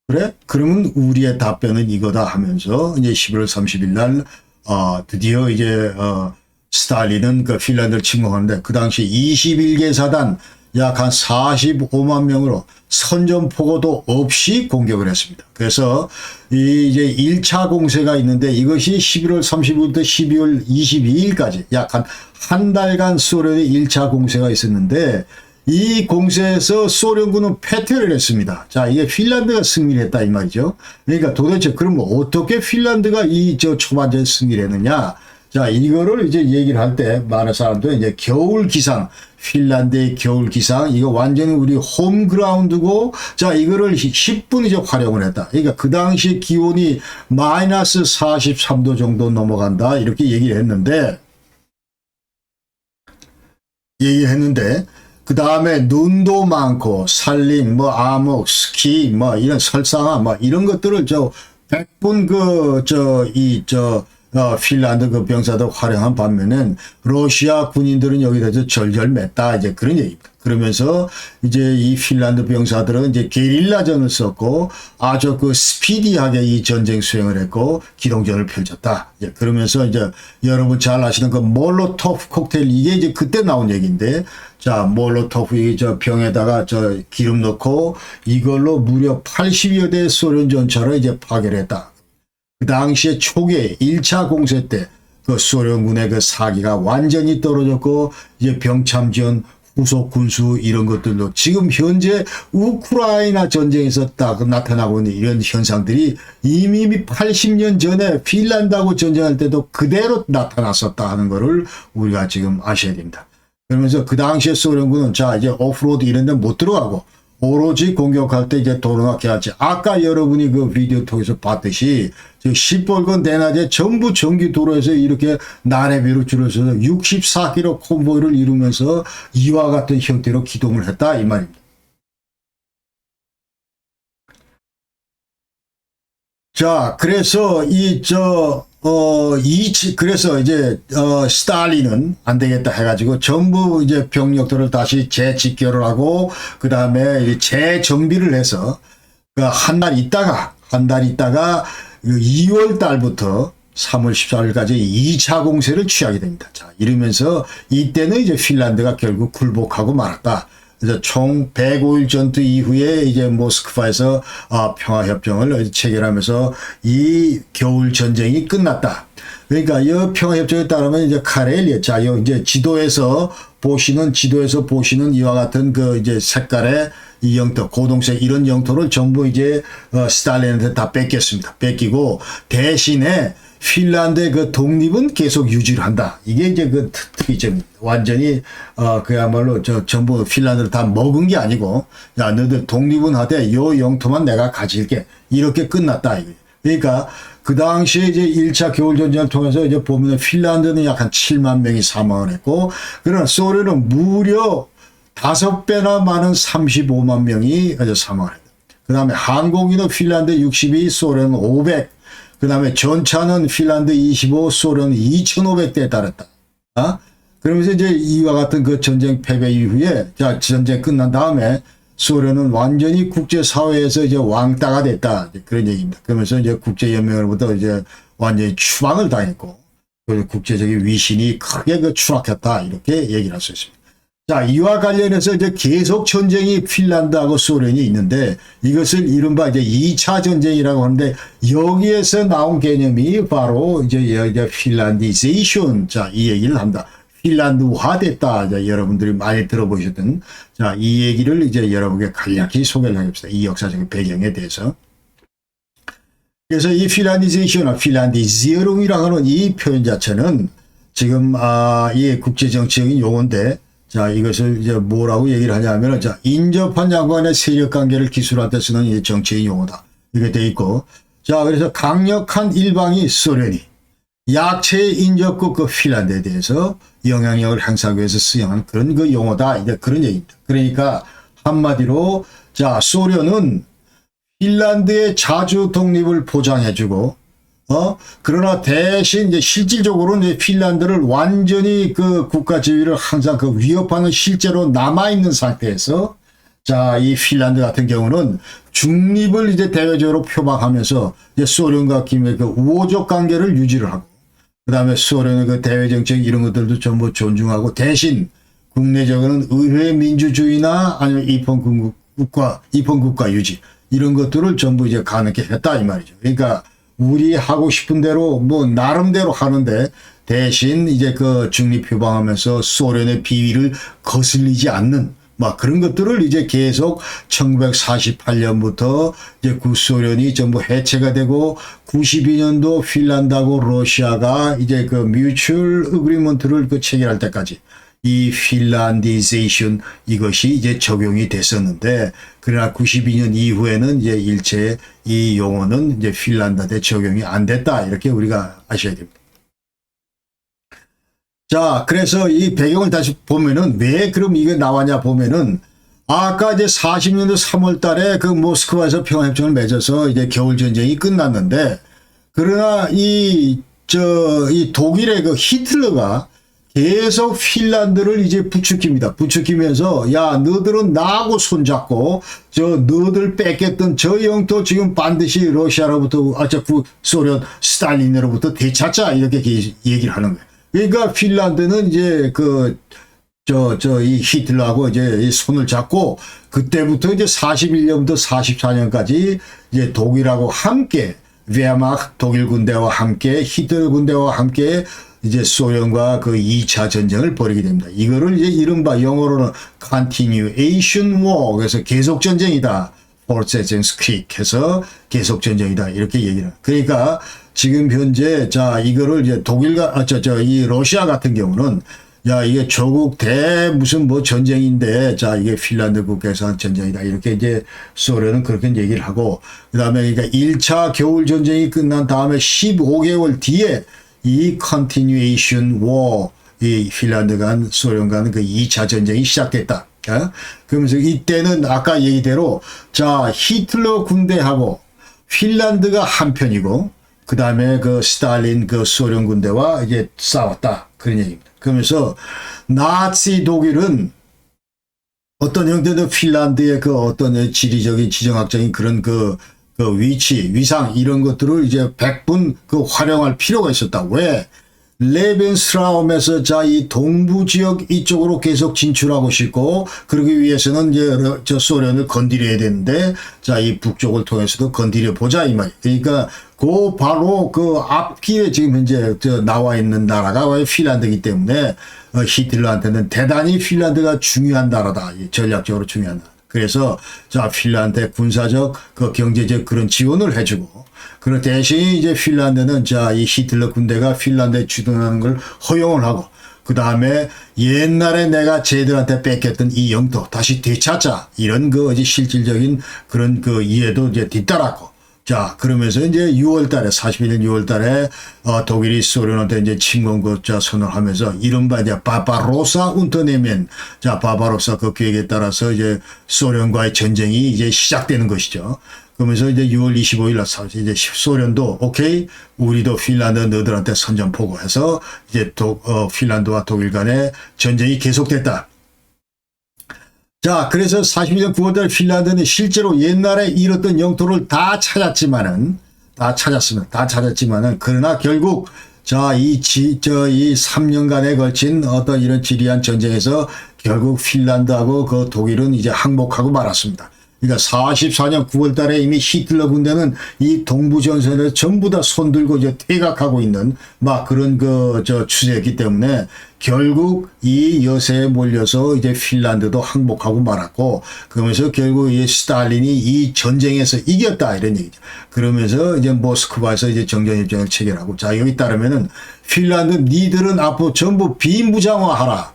Speaker 1: 그래? 그러면 우리의 답변은 이거다 하면서 이제 11월 30일 날 드디어 이제 스탈린은 그 핀란드를 침공하는데 그 당시 21개 사단 약 한 45만 명으로 선전포고도 없이 공격을 했습니다. 그래서 이제 1차 공세가 있는데 이것이 11월 30일부터 12월 22일까지 약 한 달간 소련의 1차 공세가 있었는데 이 공세에서 소련군은 패퇴를 했습니다. 자, 이게 핀란드가 승리를 했다 이 말이죠. 그러니까 도대체 그럼 어떻게 핀란드가 이 초반전에 승리를 했느냐? 자, 이거를 이제 얘기를 할 때 많은 사람들은 이제 겨울 기상, 핀란드의 겨울 기상, 이거 완전히 우리 홈그라운드고, 자, 이거를 10분 이제 활용을 했다. 그러니까 그 당시 기온이 마이너스 43도 정도 넘어간다. 이렇게 얘기를 했는데, 그 다음에 눈도 많고, 산림, 암흑, 스키, 이런 설상화, 이런 것들을 100분 핀란드 그 병사들 활용한 반면엔 러시아 군인들은 여기 대해서 절절맸다. 이제 그런 얘기입니다. 그러면서 이제 이 핀란드 병사들은 이제 게릴라전을 썼고 아주 그 스피디하게 이 전쟁 수행을 했고 기동전을 펼쳤다. 이제 그러면서 이제 여러분 잘 아시는 그 몰로토프 콕테일 이게 이제 그때 나온 얘기인데 자, 몰로토프 이 병에다가 기름 넣고 이걸로 무려 80여 대 소련 전차를 이제 파괴를 했다. 그 당시에 초기에 1차 공세 때 그 소련군의 그 사기가 완전히 떨어졌고 이제 병참 지원 후속 군수 이런 것들도 지금 현재 우크라이나 전쟁에서 딱 나타나고 있는 이런 현상들이 이미 80년 전에 핀란드하고 전쟁할 때도 그대로 나타났었다 하는 거를 우리가 지금 아셔야 됩니다. 그러면서 그 당시에 소련군은 자 이제 오프로드 이런 데 못 들어가고 오로지 공격할 때 이제 도로나게 하지. 아까 여러분이 그 비디오 통해서 봤듯이 시뻘건 대낮에 전부 전기 도로에서 이렇게 나래비로 줄여서 64km 콘보이를 이루면서 이와 같은 형태로 기동을 했다 이 말입니다. 자, 그래서 그래서 이제 스탈린은 안 되겠다 해가지고 전부 이제 병력들을 다시 재집결을 하고 그 다음에 재정비를 해서 한 달 있다가 2월 달부터 3월 14일까지 2차 공세를 취하게 됩니다. 자, 이러면서 이때는 이제 핀란드가 결국 굴복하고 말았다. 그래서 총 105일 전투 이후에 이제 모스크바에서 평화협정을 체결하면서 이 겨울 전쟁이 끝났다. 그러니까 이 평화협정에 따르면 이제 카렐리아, 자, 이제 지도에서 보시는 이와 같은 그 이제 색깔의 이 영토, 고동색 이런 영토를 전부 이제 스탈린한테 다 뺏겼습니다. 뺏기고 대신에 핀란드의 그 독립은 계속 유지를 한다. 이게 이제 그 특이점입니다. 완전히 그야말로 전부 핀란드를 다 먹은 게 아니고, 야, 너들 독립은 하되 요 영토만 내가 가질게. 이렇게 끝났다. 이거예요. 그러니까 그 당시에 이제 1차 겨울전쟁을 통해서 이제 보면 핀란드는 약 한 7만 명이 사망을 했고, 그러나 소련은 무려 5배나 많은 35만 명이 사망을 했다. 그 다음에 항공기는 핀란드 62, 소련은 500. 그 다음에 전차는 핀란드 25, 소련 2,500대에 달했다. 그러면서 이제 이와 같은 그 전쟁 패배 이후에, 자, 전쟁 끝난 다음에 소련은 완전히 국제사회에서 이제 왕따가 됐다. 그런 얘기입니다. 그러면서 이제 국제연맹으로부터 이제 완전히 추방을 당했고, 국제적인 위신이 크게 그 추락했다. 이렇게 얘기를 할 수 있습니다. 자, 이와 관련해서 이제 계속 전쟁이 핀란드하고 소련이 있는데 이것을 이른바 이제 2차 전쟁이라고 하는데 여기에서 나온 개념이 바로 이제 핀란디제이션. 자, 이 얘기를 한다. 핀란드화 됐다. 자, 여러분들이 많이 들어보셨던 자, 이 얘기를 이제 여러분께 간략히 소개를 하겠습니다. 이 역사적인 배경에 대해서. 그래서 이 핀란디제이션이나 핀란디지어룽이라고 하는 이 표현 자체는 지금 이 국제정치적인 용어인데 자, 이것을 이제 뭐라고 얘기를 하냐면, 자, 인접한 양반의 세력 관계를 기술할 때 쓰는 이 정치인 용어다. 이렇게 돼 있고. 자, 그래서 강력한 일방이 소련이 약체의 인접국 그 핀란드에 대해서 영향력을 행사하기 위해서 수용한 그런 그 용어다. 이제 그런 얘기입니다. 그러니까 한마디로, 자, 소련은 핀란드의 자주 독립을 보장해주고, 그러나 대신 이제 실질적으로는 이제 핀란드를 완전히 그 국가 지위를 항상 그 위협하는 실제로 남아있는 상태에서 자, 이 핀란드 같은 경우는 중립을 이제 대외적으로 표방하면서 이제 소련과 김의 그 우호적 관계를 유지를 하고 그 다음에 소련의 그 대외 정책 이런 것들도 전부 존중하고 대신 국내적으로는 의회 민주주의나 아니면 입헌국가 유지 이런 것들을 전부 이제 가능케 했다 이 말이죠. 그러니까 우리 하고 싶은 대로 뭐 나름대로 하는데 대신 이제 그 중립 표방하면서 소련의 비위를 거슬리지 않는 막 그런 것들을 이제 계속 1948년부터 이제 구소련이 전부 해체가 되고 92년도 핀란드하고 러시아가 이제 그 뮤추얼 어그리먼트를 그 체결할 때까지 이 핀란디제이션 이것이 이제 적용이 됐었는데 그러나 92년 이후에는 이제 일체 이 용어는 이제 핀란드에 적용이 안 됐다 이렇게 우리가 아셔야 됩니다. 자, 그래서 이 배경을 다시 보면은 왜 그럼 이게 나왔냐 보면은 아까 이제 40년도 3월 달에 그 모스크바에서 평화협정을 맺어서 이제 겨울전쟁이 끝났는데 그러나 이 독일의 그 히틀러가 계속 핀란드를 이제 부추깁니다. 부추기면서 야 너들은 나하고 손잡고 너들 뺏겼던 저 영토 지금 반드시 러시아로부터 소련 스탈린으로부터 되찾자 이렇게 얘기를 하는 거예요. 그러니까 핀란드는 이제 이 히틀러하고 이제 손을 잡고 그때부터 이제 41년부터 44년까지 이제 독일하고 함께 베르마흐 독일 군대와 함께 히틀러 군대와 함께 이제 소련과 그 2차 전쟁을 벌이게 됩니다. 이거를 이제 이른바 영어로는 continuation war 그래서 계속 전쟁이다. Fortsetzungskrieg 해서 계속 전쟁이다. 이렇게 얘기를 해요. 그러니까 지금 현재 자 이거를 이제 독일과 이 러시아 같은 경우는 야 이게 조국 무슨 뭐 전쟁인데 자 이게 핀란드 국가에서 한 전쟁이다. 이렇게 이제 소련은 그렇게 얘기를 하고 그다음에 그러니까 1차 겨울 전쟁이 끝난 다음에 15개월 뒤에 이 continuation war, 이 핀란드 간 소련 간 그 2차 전쟁이 시작됐다. 그러면서 이때는 아까 얘기대로 자 히틀러 군대하고 핀란드가 한편이고 그 다음에 그 스탈린 그 소련 군대와 이제 싸웠다. 그런 얘기입니다. 그러면서 나치 독일은 어떤 형태도 핀란드의 그 어떤 지리적인 지정학적인 그런 그 위치, 위상 이런 것들을 이제 100분 그 활용할 필요가 있었다. 왜? 레벤스라움에서 자, 이 동부 지역 이쪽으로 계속 진출하고 싶고, 그러기 위해서는 이제 저 소련을 건드려야 되는데, 자, 이 북쪽을 통해서도 건드려 보자, 이 말이에요. 그러니까, 그 바로 그 앞길에 지금 현재 저 나와 있는 나라가 핀란드이기 때문에, 히틀러한테는 대단히 핀란드가 중요한 나라다. 전략적으로 중요한 나라. 그래서, 자, 핀란드의 군사적, 그 경제적 그런 지원을 해주고, 그 대신 이제 핀란드는 자, 이 히틀러 군대가 핀란드에 주둔하는 걸 허용을 하고, 그 다음에 옛날에 내가 쟤들한테 뺏겼던 이 영토 다시 되찾자. 이런 그 이제 실질적인 그런 그 이해도 이제 뒤따랐고. 자, 그러면서 이제 6월 달에, 41년 6월 달에, 독일이 소련한테 이제 침공국자 선언하면서 이른바 이제 바바로사 운터네면, 자, 바바로사 그 계획에 따라서 이제 소련과의 전쟁이 이제 시작되는 것이죠. 그러면서 이제 6월 25일 날 이제 소련도 오케이, 우리도 핀란드 너들한테 선전포고해서 이제 핀란드와 독일 간의 전쟁이 계속됐다. 자, 그래서 41년 9월달 핀란드는 실제로 옛날에 잃었던 영토를 다 찾았지만은, 그러나 결국, 자, 이 3년간에 걸친 어떤 이런 지리한 전쟁에서 결국 핀란드하고 그 독일은 이제 항복하고 말았습니다. 그러니까 44년 9월 달에 이미 히틀러 군대는 이 동부 전선에서 전부 다 손들고 이제 퇴각하고 있는 막 그런 추세였기 때문에 결국 이 여세에 몰려서 이제 핀란드도 항복하고 말았고, 그러면서 결국 이 스탈린이 이 전쟁에서 이겼다 이런 얘기죠. 그러면서 이제 모스크바에서 이제 정전협정을 체결하고, 자, 여기 따르면은 핀란드 니들은 앞으로 전부 비무장화하라.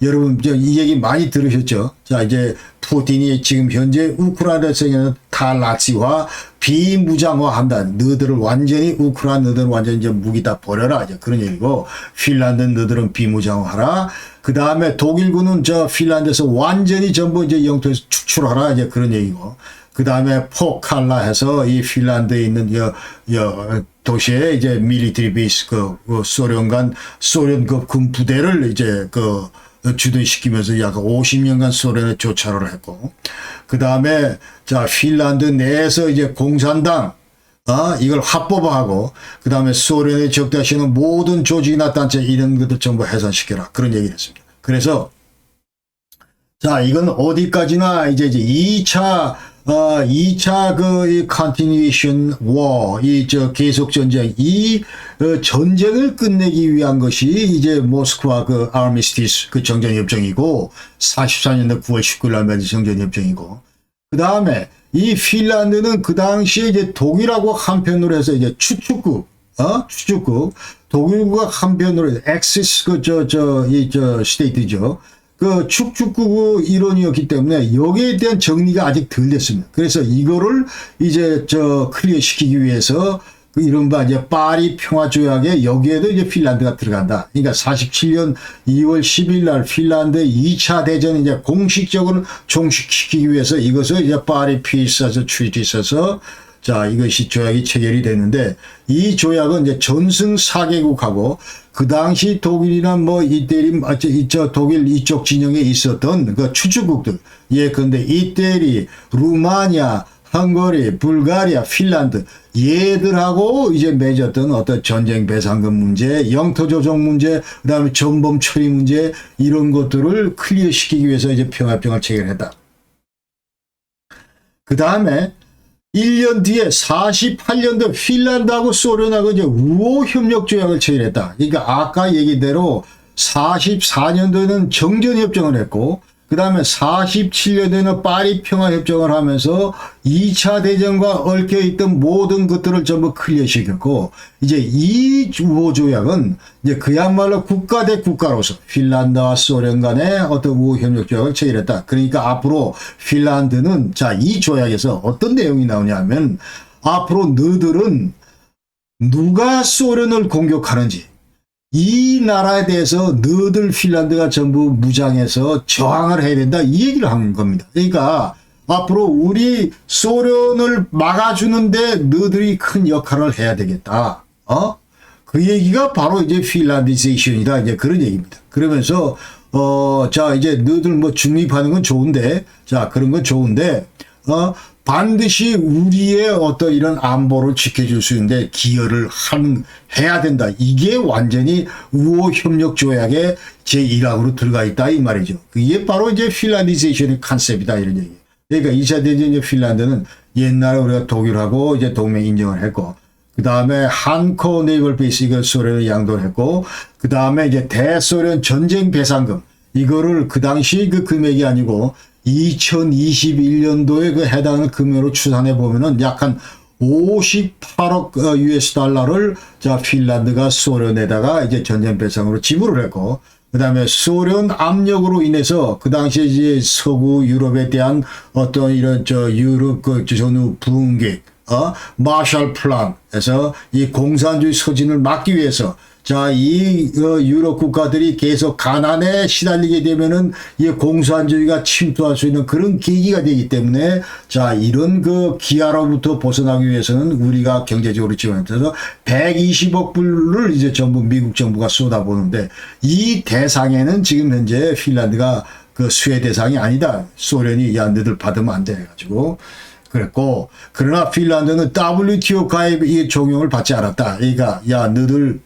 Speaker 1: 여러분, 이 얘기 많이 들으셨죠? 자, 이제, 푸틴이 지금 현재 우크라이나에서 있는 탈나치화, 비무장화 한다. 너희들을 완전히, 너희들은 완전히 이제 무기 다 버려라. 이제 그런 얘기고, 핀란드 너희들은 비무장화 하라. 그 다음에 독일군은 저 핀란드에서 완전히 전부 이제 영토에서 축출하라. 이제 그런 얘기고. 그 다음에 포칼라 해서 이 핀란드에 있는 도시에 이제 밀리터리 베이스 소련급 군부대를 이제 주둔시키면서 약 50년간 소련에 조차를 했고, 그 다음에 자, 핀란드 내에서 이제 공산당 이걸 합법화하고, 그 다음에 소련에 적대하시는 모든 조직이나 단체 이런 것들 전부 해산시켜라. 그런 얘기를 했습니다. 그래서 자, 이건 어디까지나 이제 2차 이 continuation war, 계속 전쟁, 전쟁을 끝내기 위한 것이 이제 모스크바 armistice, 정전협정이고, 44년도 9월 19일 날 맺은 정전협정이고, 그 다음에 이 핀란드는 그 당시에 이제 독일하고 한편으로 해서 이제 추축국, 독일과 한편으로 해서 엑시스 스테이트죠. 축축국 일원이었기 때문에 여기에 대한 정리가 아직 덜 됐습니다. 그래서 이거를 이제 클리어 시키기 위해서 이른바 이제 파리 평화조약에 여기에도 이제 핀란드가 들어간다. 그러니까 47년 2월 10일 날 핀란드 2차 대전 이제 공식적으로 종식시키기 위해서 이것을 이제 파리 피스에서 트리티에서 자, 이것이 조약이 체결이 됐는데, 이 조약은 이제 전승 4개국하고, 그 당시 독일이나 독일 이쪽 진영에 있었던 추축국들. 근데 이태리, 루마니아, 헝가리, 불가리아, 핀란드, 얘들하고 이제 맺었던 어떤 전쟁 배상금 문제, 영토 조정 문제, 그 다음에 전범 처리 문제, 이런 것들을 클리어 시키기 위해서 이제 평화협정을 체결했다. 그 다음에 1년 뒤에 48년도 핀란드하고 소련하고 이제 우호협력조약을 체결했다. 그러니까 아까 얘기대로 44년도에는 정전협정을 했고, 그 다음에 47년도에는 파리 평화협정을 하면서 2차 대전과 얽혀있던 모든 것들을 전부 클리어시켰고, 이제 이 우호조약은 이제 그야말로 국가 대 국가로서 핀란드와 소련 간의 어떤 우호협력조약을 체결했다. 그러니까 앞으로 핀란드는 자, 이 조약에서 어떤 내용이 나오냐면, 앞으로 너희들은 누가 소련을 공격하는지, 이 나라에 대해서 너희들 핀란드가 전부 무장해서 저항을 해야 된다, 이 얘기를 한 겁니다. 그러니까 앞으로 우리 소련을 막아주는데 너희들이 큰 역할을 해야 되겠다. 그 얘기가 바로 이제 핀란디제이션이다, 이제 그런 얘기입니다. 그러면서 자, 이제 너희들 중립하는 건 좋은데, 자, 그런 건 좋은데 반드시 우리의 어떤 이런 안보를 지켜줄 수 있는데 기여를 해야 된다. 이게 완전히 우호협력조약의 제1항으로 들어가 있다 이 말이죠. 이게 바로 이제 핀란디제이션의 컨셉이다 이런 얘기. 그러니까 2차 대전 핀란드는 옛날에 우리가 독일하고 이제 동맹 인정을 했고, 그 다음에 한코 네이벌 베이스 이걸 소련에 양도를 했고, 그 다음에 이제 대소련 전쟁 배상금 이거를 그 당시 그 금액이 아니고 2021년도에 그 해당하는 금액으로 추산해 보면은 약 한 58억 US 달러를 자 핀란드가 소련에다가 이제 전쟁 배상으로 지불을 했고, 그 다음에 소련 압력으로 인해서 그 당시에 이제 서구 유럽에 대한 어떤 이런 유럽 그 전후 붕괴, 마샬 플랜에서 이 공산주의 소진을 막기 위해서 자, 이 유럽 국가들이 계속 가난에 시달리게 되면은 이 공산주의가 침투할 수 있는 그런 계기가 되기 때문에 자, 이런 그 기아로부터 벗어나기 위해서는 우리가 경제적으로 지원해서 120억 불을 이제 전부 미국 정부가 쏟아보는데 이 대상에는 지금 현재 핀란드가 그 수혜 대상이 아니다. 소련이 야, 너들 받으면 안 돼 해가지고. 그랬고, 그러나 핀란드는 WTO 가입 이 적용을 받지 않았다. 그러니까 야, 너들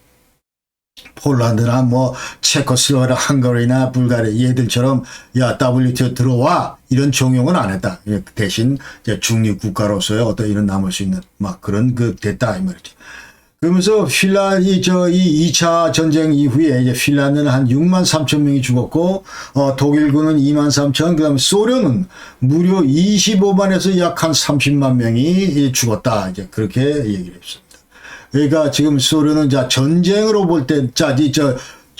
Speaker 1: 폴란드나 뭐 체코슬로바키아, 헝가리나 불가리아 얘들처럼 야 WTO 들어와 이런 적용은 안 했다. 대신 이제 중립 국가로서의 어떤 이런 남을 수 있는 막 그런 그 됐다 이 말이죠. 그러면서 핀란드 이 2차 전쟁 이후에 이제 핀란드는 한 6만 3천 명이 죽었고, 독일군은 2만 3천, 그다음에 소련은 무려 25만에서 약 한 30만 명이 죽었다. 이제 그렇게 얘기를 했습니다. 그러니까 지금 소련은 자 전쟁으로 볼 때,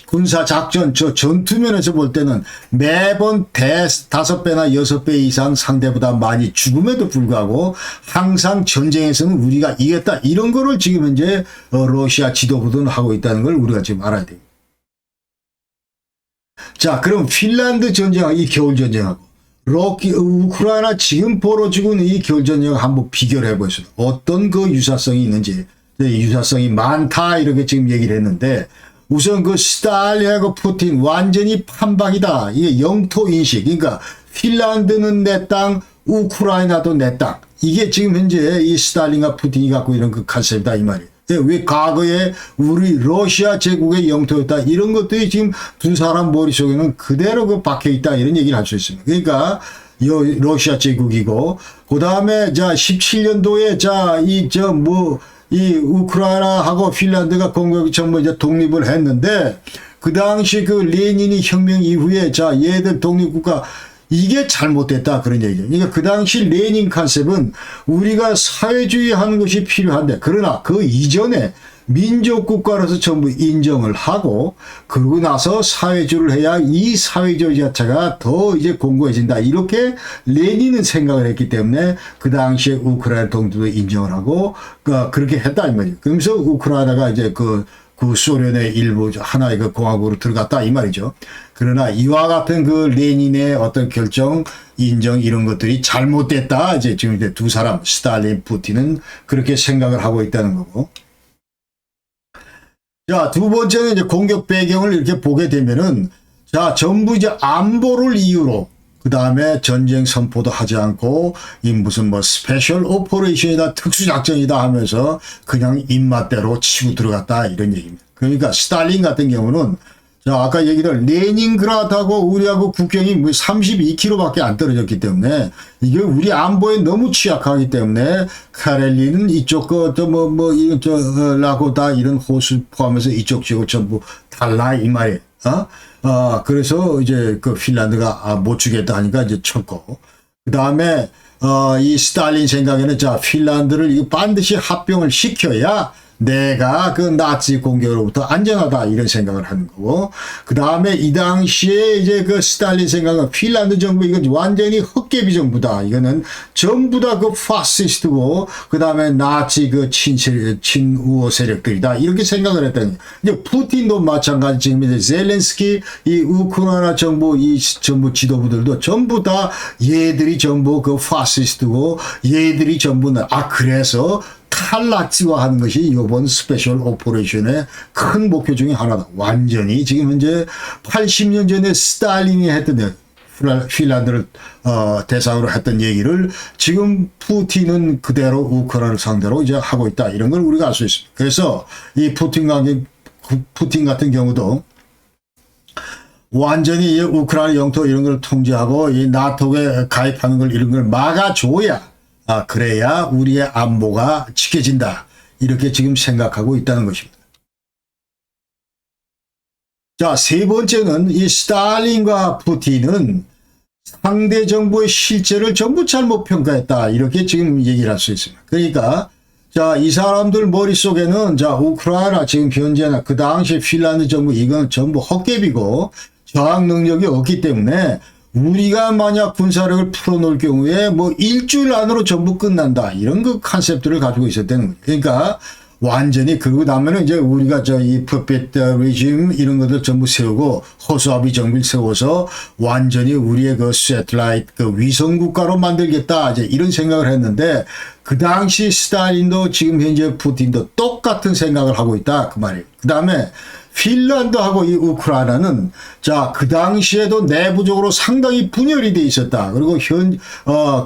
Speaker 1: 군사 작전, 전투면에서 볼 때는 매번 5배나 6배 이상 상대보다 많이 죽음에도 불구하고 항상 전쟁에서는 우리가 이겼다. 이런 거를 지금 현재 러시아 지도부들은 하고 있다는 걸 우리가 지금 알아야 됩니다. 자, 그럼 핀란드 전쟁하고 이 겨울 전쟁하고 우크라이나 지금 벌어지고 있는 이 겨울 전쟁을 한번 비교를 해보겠습니다. 어떤 그 유사성이 있는지. 유사성이 많다 이렇게 지금 얘기를 했는데, 우선 그 스탈린하고 푸틴 완전히 판박이다. 이게 영토 인식. 그러니까 핀란드는 내 땅, 우크라이나도 내 땅. 이게 지금 현재 이 스탈린과 푸틴이 갖고 있는 그 컨셉이다 이 말이에요. 왜 과거에 우리 러시아 제국의 영토였다. 이런 것들이 지금 두 사람 머릿속에는 그대로 그 박혀 있다. 이런 얘기를 할 수 있습니다. 그러니까 러시아 제국이고, 그 다음에 자 17년도에 이 우크라이나하고 핀란드가 공격 전부 이제 독립을 했는데, 그 당시 그 레닌이 혁명 이후에 자 얘들 독립국가 이게 잘못됐다 그런 얘기죠. 그러니까 그 당시 레닌 컨셉은 우리가 사회주의 하는 것이 필요한데, 그러나 그 이전에 민족국가로서 전부 인정을 하고 그러고 나서 사회주의를 해야 이 사회주의 자체가 더 이제 공고해진다. 이렇게 레닌은 생각을 했기 때문에 그 당시에 우크라이나 동지도 인정을 하고 그렇게 했다 이 말이죠. 그러면서 우크라이나가 이제 그 소련의 일부 하나의 그 공화국으로 들어갔다 이 말이죠. 그러나 이와 같은 그 레닌의 어떤 결정, 인정 이런 것들이 잘못됐다. 이제 지금 이제 두 사람 스탈린, 푸틴은 그렇게 생각을 하고 있다는 거고. 자, 두 번째는 이제 공격 배경을 이렇게 보게 되면은, 자, 전부 이제 안보를 이유로, 그 다음에 전쟁 선포도 하지 않고, 이 무슨 뭐 스페셜 오퍼레이션이다, 특수작전이다 하면서 그냥 입맛대로 치고 들어갔다, 이런 얘기입니다. 그러니까 스탈린 같은 경우는, 자, 아까 얘기를 레닌그라드하고 우리하고 국경이 뭐 32km밖에 안 떨어졌기 때문에 이게 우리 안보에 너무 취약하기 때문에 카렐리는 이쪽 라고다 이런 호수 포함해서 이쪽 지역 전부 달라 이 말이에요. 그래서 이제 그 핀란드가 못 주겠다 하니까 이제 쳤고, 그 다음에 이 스탈린 생각에는 자 핀란드를 이거 반드시 합병을 시켜야 내가 그 나치 공격으로부터 안전하다 이런 생각을 하는 거고, 그 다음에 이 당시에 이제 그 스탈린 생각은 핀란드 정부 이건 완전히 헛개비 정부다. 이거는 전부 다 그 파시스트고 그 다음에 나치 그 친우호 세력들이다 이렇게 생각을 했다니. 이제 푸틴도 마찬가지. 지금 이제 젤렌스키 이 우크라이나 정부 이 정부 지도부들도 전부 다 얘들이 전부 그 파시스트고 얘들이 전부는 그래서 탈나치화 하는 것이 이번 스페셜 오퍼레이션의 큰 목표 중에 하나다. 완전히 지금 현재 80년 전에 스탈린이 했던 핀란드를 대상으로 했던 얘기를 지금 푸틴은 그대로 우크라이나를 상대로 이제 하고 있다. 이런 걸 우리가 알 수 있습니다. 그래서 이 푸틴 같은 경우도 완전히 우크라이나 영토 이런 걸 통제하고 이 나토에 가입하는 걸 이런 걸 막아줘야 그래야 우리의 안보가 지켜진다. 이렇게 지금 생각하고 있다는 것입니다. 자, 세 번째는 이 스탈린과 푸틴은 상대 정부의 실제를 전부 잘못 평가했다. 이렇게 지금 얘기를 할 수 있습니다. 그러니까 자, 이 사람들 머릿속에는 자, 우크라이나 지금 현재나 그 당시 핀란드 정부 이건 전부 헛개비고 저항 능력이 없기 때문에 우리가 만약 군사력을 풀어놓을 경우에 뭐 일주일 안으로 전부 끝난다. 이런 그 컨셉들을 가지고 있었다는 거죠. 그러니까 완전히 그러고 나면은 이제 우리가 이 퍼펫 리짐 이런 것들 전부 세우고 허수아비 정비를 세워서 완전히 우리의 그 세틀라이트 그 위성 국가로 만들겠다. 이제 이런 생각을 했는데 그 당시 스탈린도 지금 현재 푸틴도 똑같은 생각을 하고 있다. 그 말이에요. 그 다음에 핀란드하고 이 우크라이나는 자, 그 당시에도 내부적으로 상당히 분열이 돼 있었다. 그리고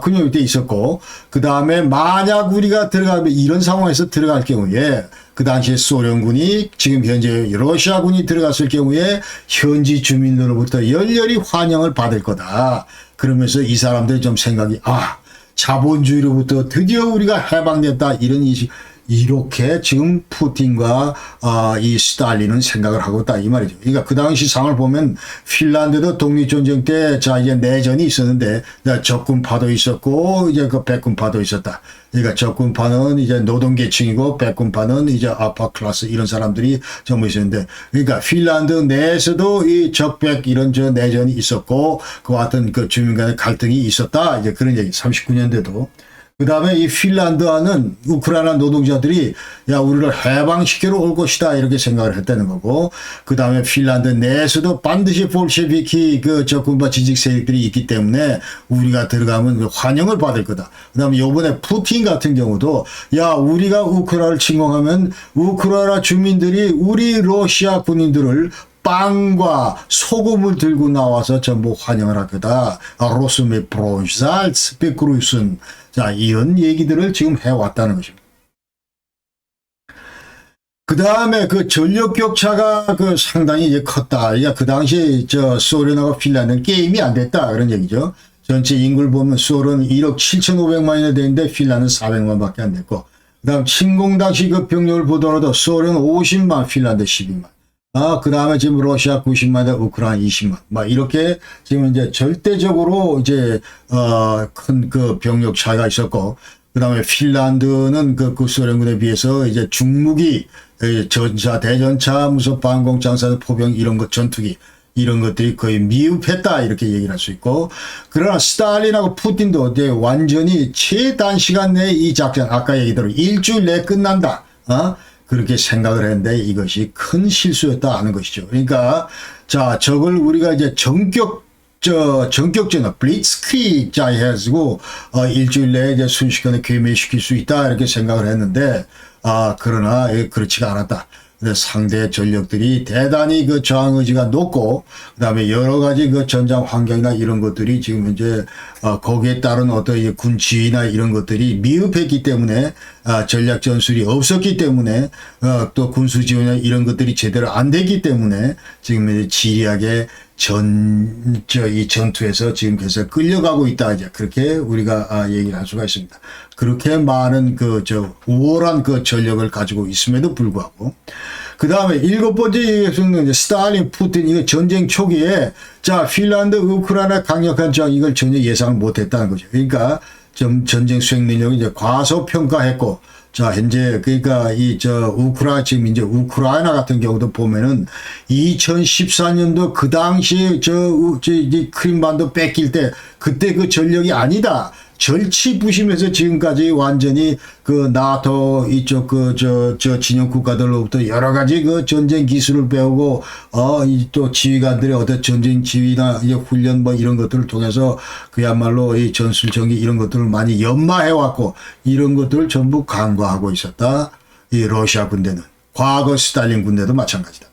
Speaker 1: 분열이 돼 있었고, 그 다음에 만약 우리가 들어가면 이런 상황에서 들어갈 경우에 그 당시에 소련군이 지금 현재 러시아군이 들어갔을 경우에 현지 주민들로부터 열렬히 환영을 받을 거다. 그러면서 이 사람들이 좀 생각이 자본주의로부터 드디어 우리가 해방됐다. 이런 인식. 이렇게 지금 푸틴과 이 스탈린은 생각을 하고 있다 이 말이죠. 그러니까 그 당시 상황을 보면 핀란드도 독립전쟁 때 자 이제 내전이 있었는데 적군파도 있었고 이제 그 백군파도 있었다. 그러니까 적군파는 이제 노동계층이고 백군파는 이제 아파 클래스 이런 사람들이 전부 있었는데 그러니까 핀란드 내에서도 이 적백 이런 저 내전이 있었고 그와 같은 그 주민 간의 갈등이 있었다. 이제 그런 얘기 39년대도. 그 다음에 이 핀란드와는 우크라이나 노동자들이 야 우리를 해방시키러 올 것이다 이렇게 생각을 했다는 거고 그 다음에 핀란드 내에서도 반드시 볼셰비키 그 적군파 지식 세력들이 있기 때문에 우리가 들어가면 환영을 받을 거다. 그 다음에 요번에 푸틴 같은 경우도 야 우리가 우크라이나를 침공하면 우크라이나 주민들이 우리 러시아 군인들을 빵과 소금을 들고 나와서 전부 환영을 할 거다. 로스메 프론살츠 베크루슨 자 이런 얘기들을 지금 해왔다는 것입니다. 그 다음에 그 전력 격차가 그 상당히 이제 컸다. 그 당시 소련하고 핀란드는 게임이 안 됐다 그런 얘기죠. 전체 인구를 보면 소련은 1억 7,500만이나 되는데 핀란드는 400만밖에 안 됐고, 그다음 침공 당시 그 병력을 보더라도 소련은 50만, 핀란드 12만. 그 다음에 지금 러시아 90만에 우크라이나 20만. 막 이렇게 지금 이제 절대적으로 이제, 큰 그 병력 차이가 있었고, 그 다음에 핀란드는 그 소련군에 비해서 이제 중무기, 전차, 대전차, 무슨 방공장사, 포병 이런 것, 전투기, 이런 것들이 거의 미흡했다. 이렇게 얘기를 할 수 있고. 그러나 스탈린하고 푸틴도 이제 완전히 최단시간 내에 이 작전, 아까 얘기대로 일주일 내에 끝난다. 그렇게 생각을 했는데 이것이 큰 실수였다 하는 것이죠. 그러니까 자 저걸 우리가 이제 전격전화 블리츠크릭 자 해가지고 일주일 내에 이제 순식간에 괴멸시킬 수 있다 이렇게 생각을 했는데 그러나 그렇지가 않았다. 상대 전력들이 대단히 그 저항 의지가 높고 그다음에 여러 가지 그 전장 환경이나 이런 것들이 지금 이제 거기에 따른 어떤 군 지휘나 이런 것들이 미흡했기 때문에 전략 전술이 없었기 때문에 또 군수 지원이나 이런 것들이 제대로 안 됐기 때문에 지금 이제 지리하게 이 전투에서 지금 계속 끌려가고 있다. 이제 그렇게 우리가 얘기를 할 수가 있습니다. 그렇게 많은 우월한 그 전력을 가지고 있음에도 불구하고. 그 다음에 7번째 얘기는 스탈린, 푸틴, 이거 전쟁 초기에 자, 핀란드, 우크라이나 강력한 저항 이걸 전혀 예상을 못 했다는 거죠. 그러니까 전쟁 수행 능력이 이제 과소평가했고, 자, 현재, 그러니까, 지금 이제 우크라이나 같은 경우도 보면은 2014년도 그 당시에 이 크림반도 뺏길 때 그때 그 전력이 아니다. 절치부심해서 지금까지 완전히 그 나토 이쪽 진영 국가들로부터 여러 가지 그 전쟁 기술을 배우고 또 지휘관들의 어떤 전쟁 지휘나 이제 훈련 뭐 이런 것들을 통해서 그야말로 이 전술 전기 이런 것들을 많이 연마해 왔고 이런 것들을 전부 간과하고 있었다. 이 러시아 군대는 과거 스탈린 군대도 마찬가지다.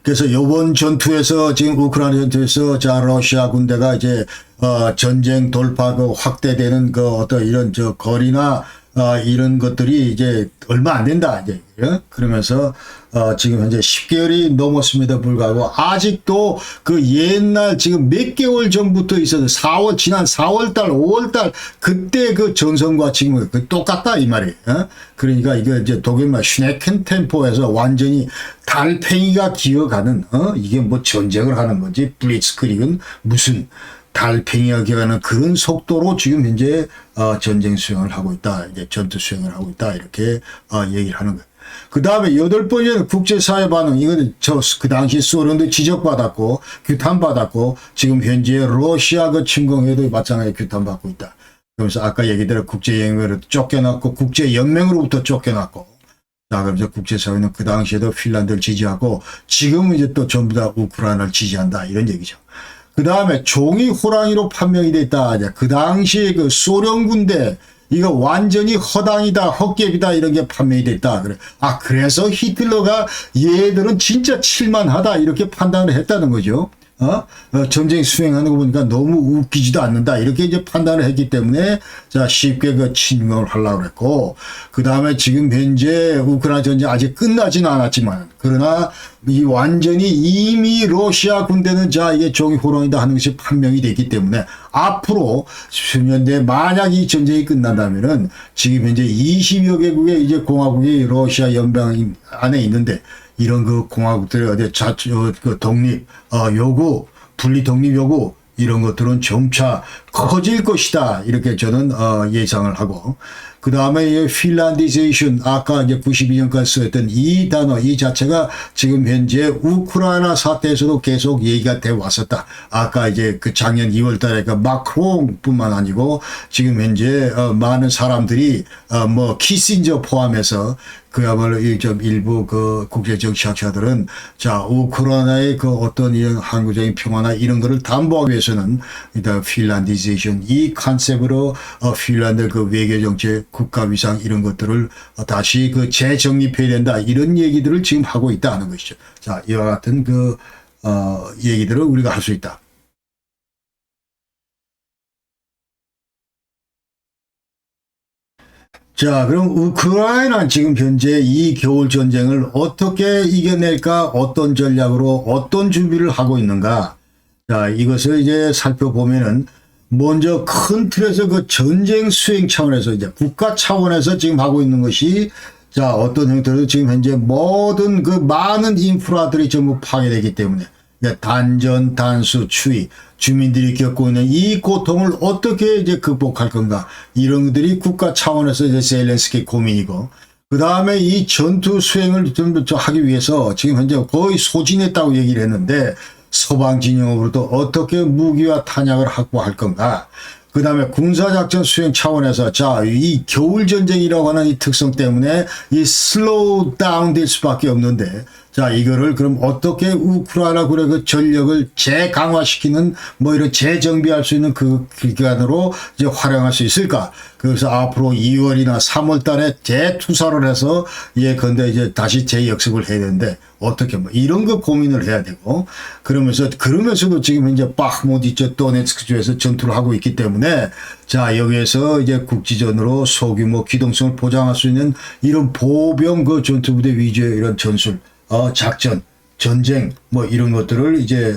Speaker 1: 그래서 이번 전투에서 지금 우크라이나 전투에서 자 러시아 군대가 이제 전쟁 돌파 그 확대되는 그 어떤 이런 저 거리나 이런 것들이 이제 얼마 안 된다 이제 그러면서 지금 현재 10개월이 넘었음에도 불구하고 아직도 그 옛날 지금 몇 개월 전부터 있어서 지난 4월달 5월달 그때 그 전선과 지금 그 똑같다 이 말이에요. 그러니까 이거 이제 독일말 슈네켄 템포에서 완전히 달팽이가 기어가는 이게 뭐 전쟁을 하는 건지 블리츠크리그는 무슨 달팽이가 기어가는 그런 속도로 지금 현재 전쟁 수행을 하고 있다. 이제 전투 수행을 하고 있다. 이렇게 얘기를 하는 거예요. 그 다음에 8번째는 국제사회 반응. 이거는 그 당시 소련도 지적받았고 규탄받았고 지금 현재 러시아 그 침공에도 마찬가지로 규탄받고 있다. 그러면서 아까 얘기대로 국제연맹으로 쫓겨났고 국제연맹으로부터 쫓겨났고 자, 그러면서 국제사회는 그 당시에도 핀란드를 지지하고 지금은 이제 또 전부 다 우크라이나를 지지한다. 이런 얘기죠. 그 다음에 종이 호랑이로 판명이 됐다. 그 당시에 그 소련 군대 이거 완전히 허당이다, 헛개비다 이런 게 판명이 됐다. 그래. 그래서 히틀러가 얘들은 진짜 칠만하다 이렇게 판단을 했다는 거죠. 전쟁 수행하는 거 보니까 너무 웃기지도 않는다. 이렇게 이제 판단을 했기 때문에, 자, 쉽게 그 침공을 하려고 그랬고, 그 다음에 지금 현재 우크라이나 전쟁 아직 끝나지는 않았지만, 그러나 이 완전히 이미 러시아 군대는 자, 이게 종이 호랑이다 하는 것이 판명이 됐기 때문에, 앞으로 수년 뒤에 만약 이 전쟁이 끝난다면은, 지금 현재 20여 개국의 이제 공화국이 러시아 연방 안에 있는데, 이런 그 공화국들의 어디 그 독립 요구, 분리 독립 요구 이런 것들은 점차 커질 것이다. 이렇게 저는 예상을 하고 그 다음에 핀란디제이션 아까 이제 92년까지 쓰였던 이 단어 이 자체가 지금 현재 우크라이나 사태에서도 계속 얘기가 돼 왔었다. 아까 이제 그 작년 2월달에 그 마크롱뿐만 아니고 지금 현재 많은 사람들이 뭐 키신저 포함해서 그야말로 좀 일부 그 국제 정치학자들은 자 우크라이나의 그 어떤 이런 항구적인 평화나 이런 거를 담보하기 위해서는 일단 핀란디제이션 이 컨셉으로 핀란드 그 외교 정책 국가 위상 이런 것들을 다시 그 재정립해야 된다 이런 얘기들을 지금 하고 있다 하는 것이죠. 자 이와 같은 그 얘기들을 우리가 할 수 있다. 자, 그럼 우크라이나는 지금 현재 이 겨울 전쟁을 어떻게 이겨낼까? 어떤 전략으로 어떤 준비를 하고 있는가? 자, 이것을 이제 살펴보면은 먼저 큰 틀에서 그 전쟁 수행 차원에서 이제 국가 차원에서 지금 하고 있는 것이 자, 어떤 형태로 지금 현재 모든 그 많은 인프라들이 전부 파괴되기 때문에 단전, 단수, 추위, 주민들이 겪고 있는 이 고통을 어떻게 이제 극복할 건가. 이런 것들이 국가 차원에서 이제 젤렌스키 고민이고, 그 다음에 이 전투 수행을 좀 하기 위해서 지금 현재 거의 소진했다고 얘기를 했는데, 서방 진영으로부터 어떻게 무기와 탄약을 확보할 건가. 그 다음에 군사작전 수행 차원에서 자, 이 겨울전쟁이라고 하는 이 특성 때문에 이 슬로우 다운 될 수밖에 없는데 자, 이거를 그럼 어떻게 우크라이나 군의 그 전력을 재강화시키는 뭐 이런 재정비할 수 있는 그 기간으로 이제 활용할 수 있을까? 그래서 앞으로 2월이나 3월 달에 재투사를 해서 근데 이제 다시 재역습을 해야 되는데 어떻게 뭐 이런 거 고민을 해야 되고 그러면서도 지금 현재 바흐무트 있죠. 도네츠크 주에서 전투를 하고 있기 때문에 자, 여기에서 이제 국지전으로 소규모 기동성을 보장할 수 있는 이런 보병 그 전투부대 위주의 이런 전술 작전, 전쟁, 뭐 이런 것들을 이제,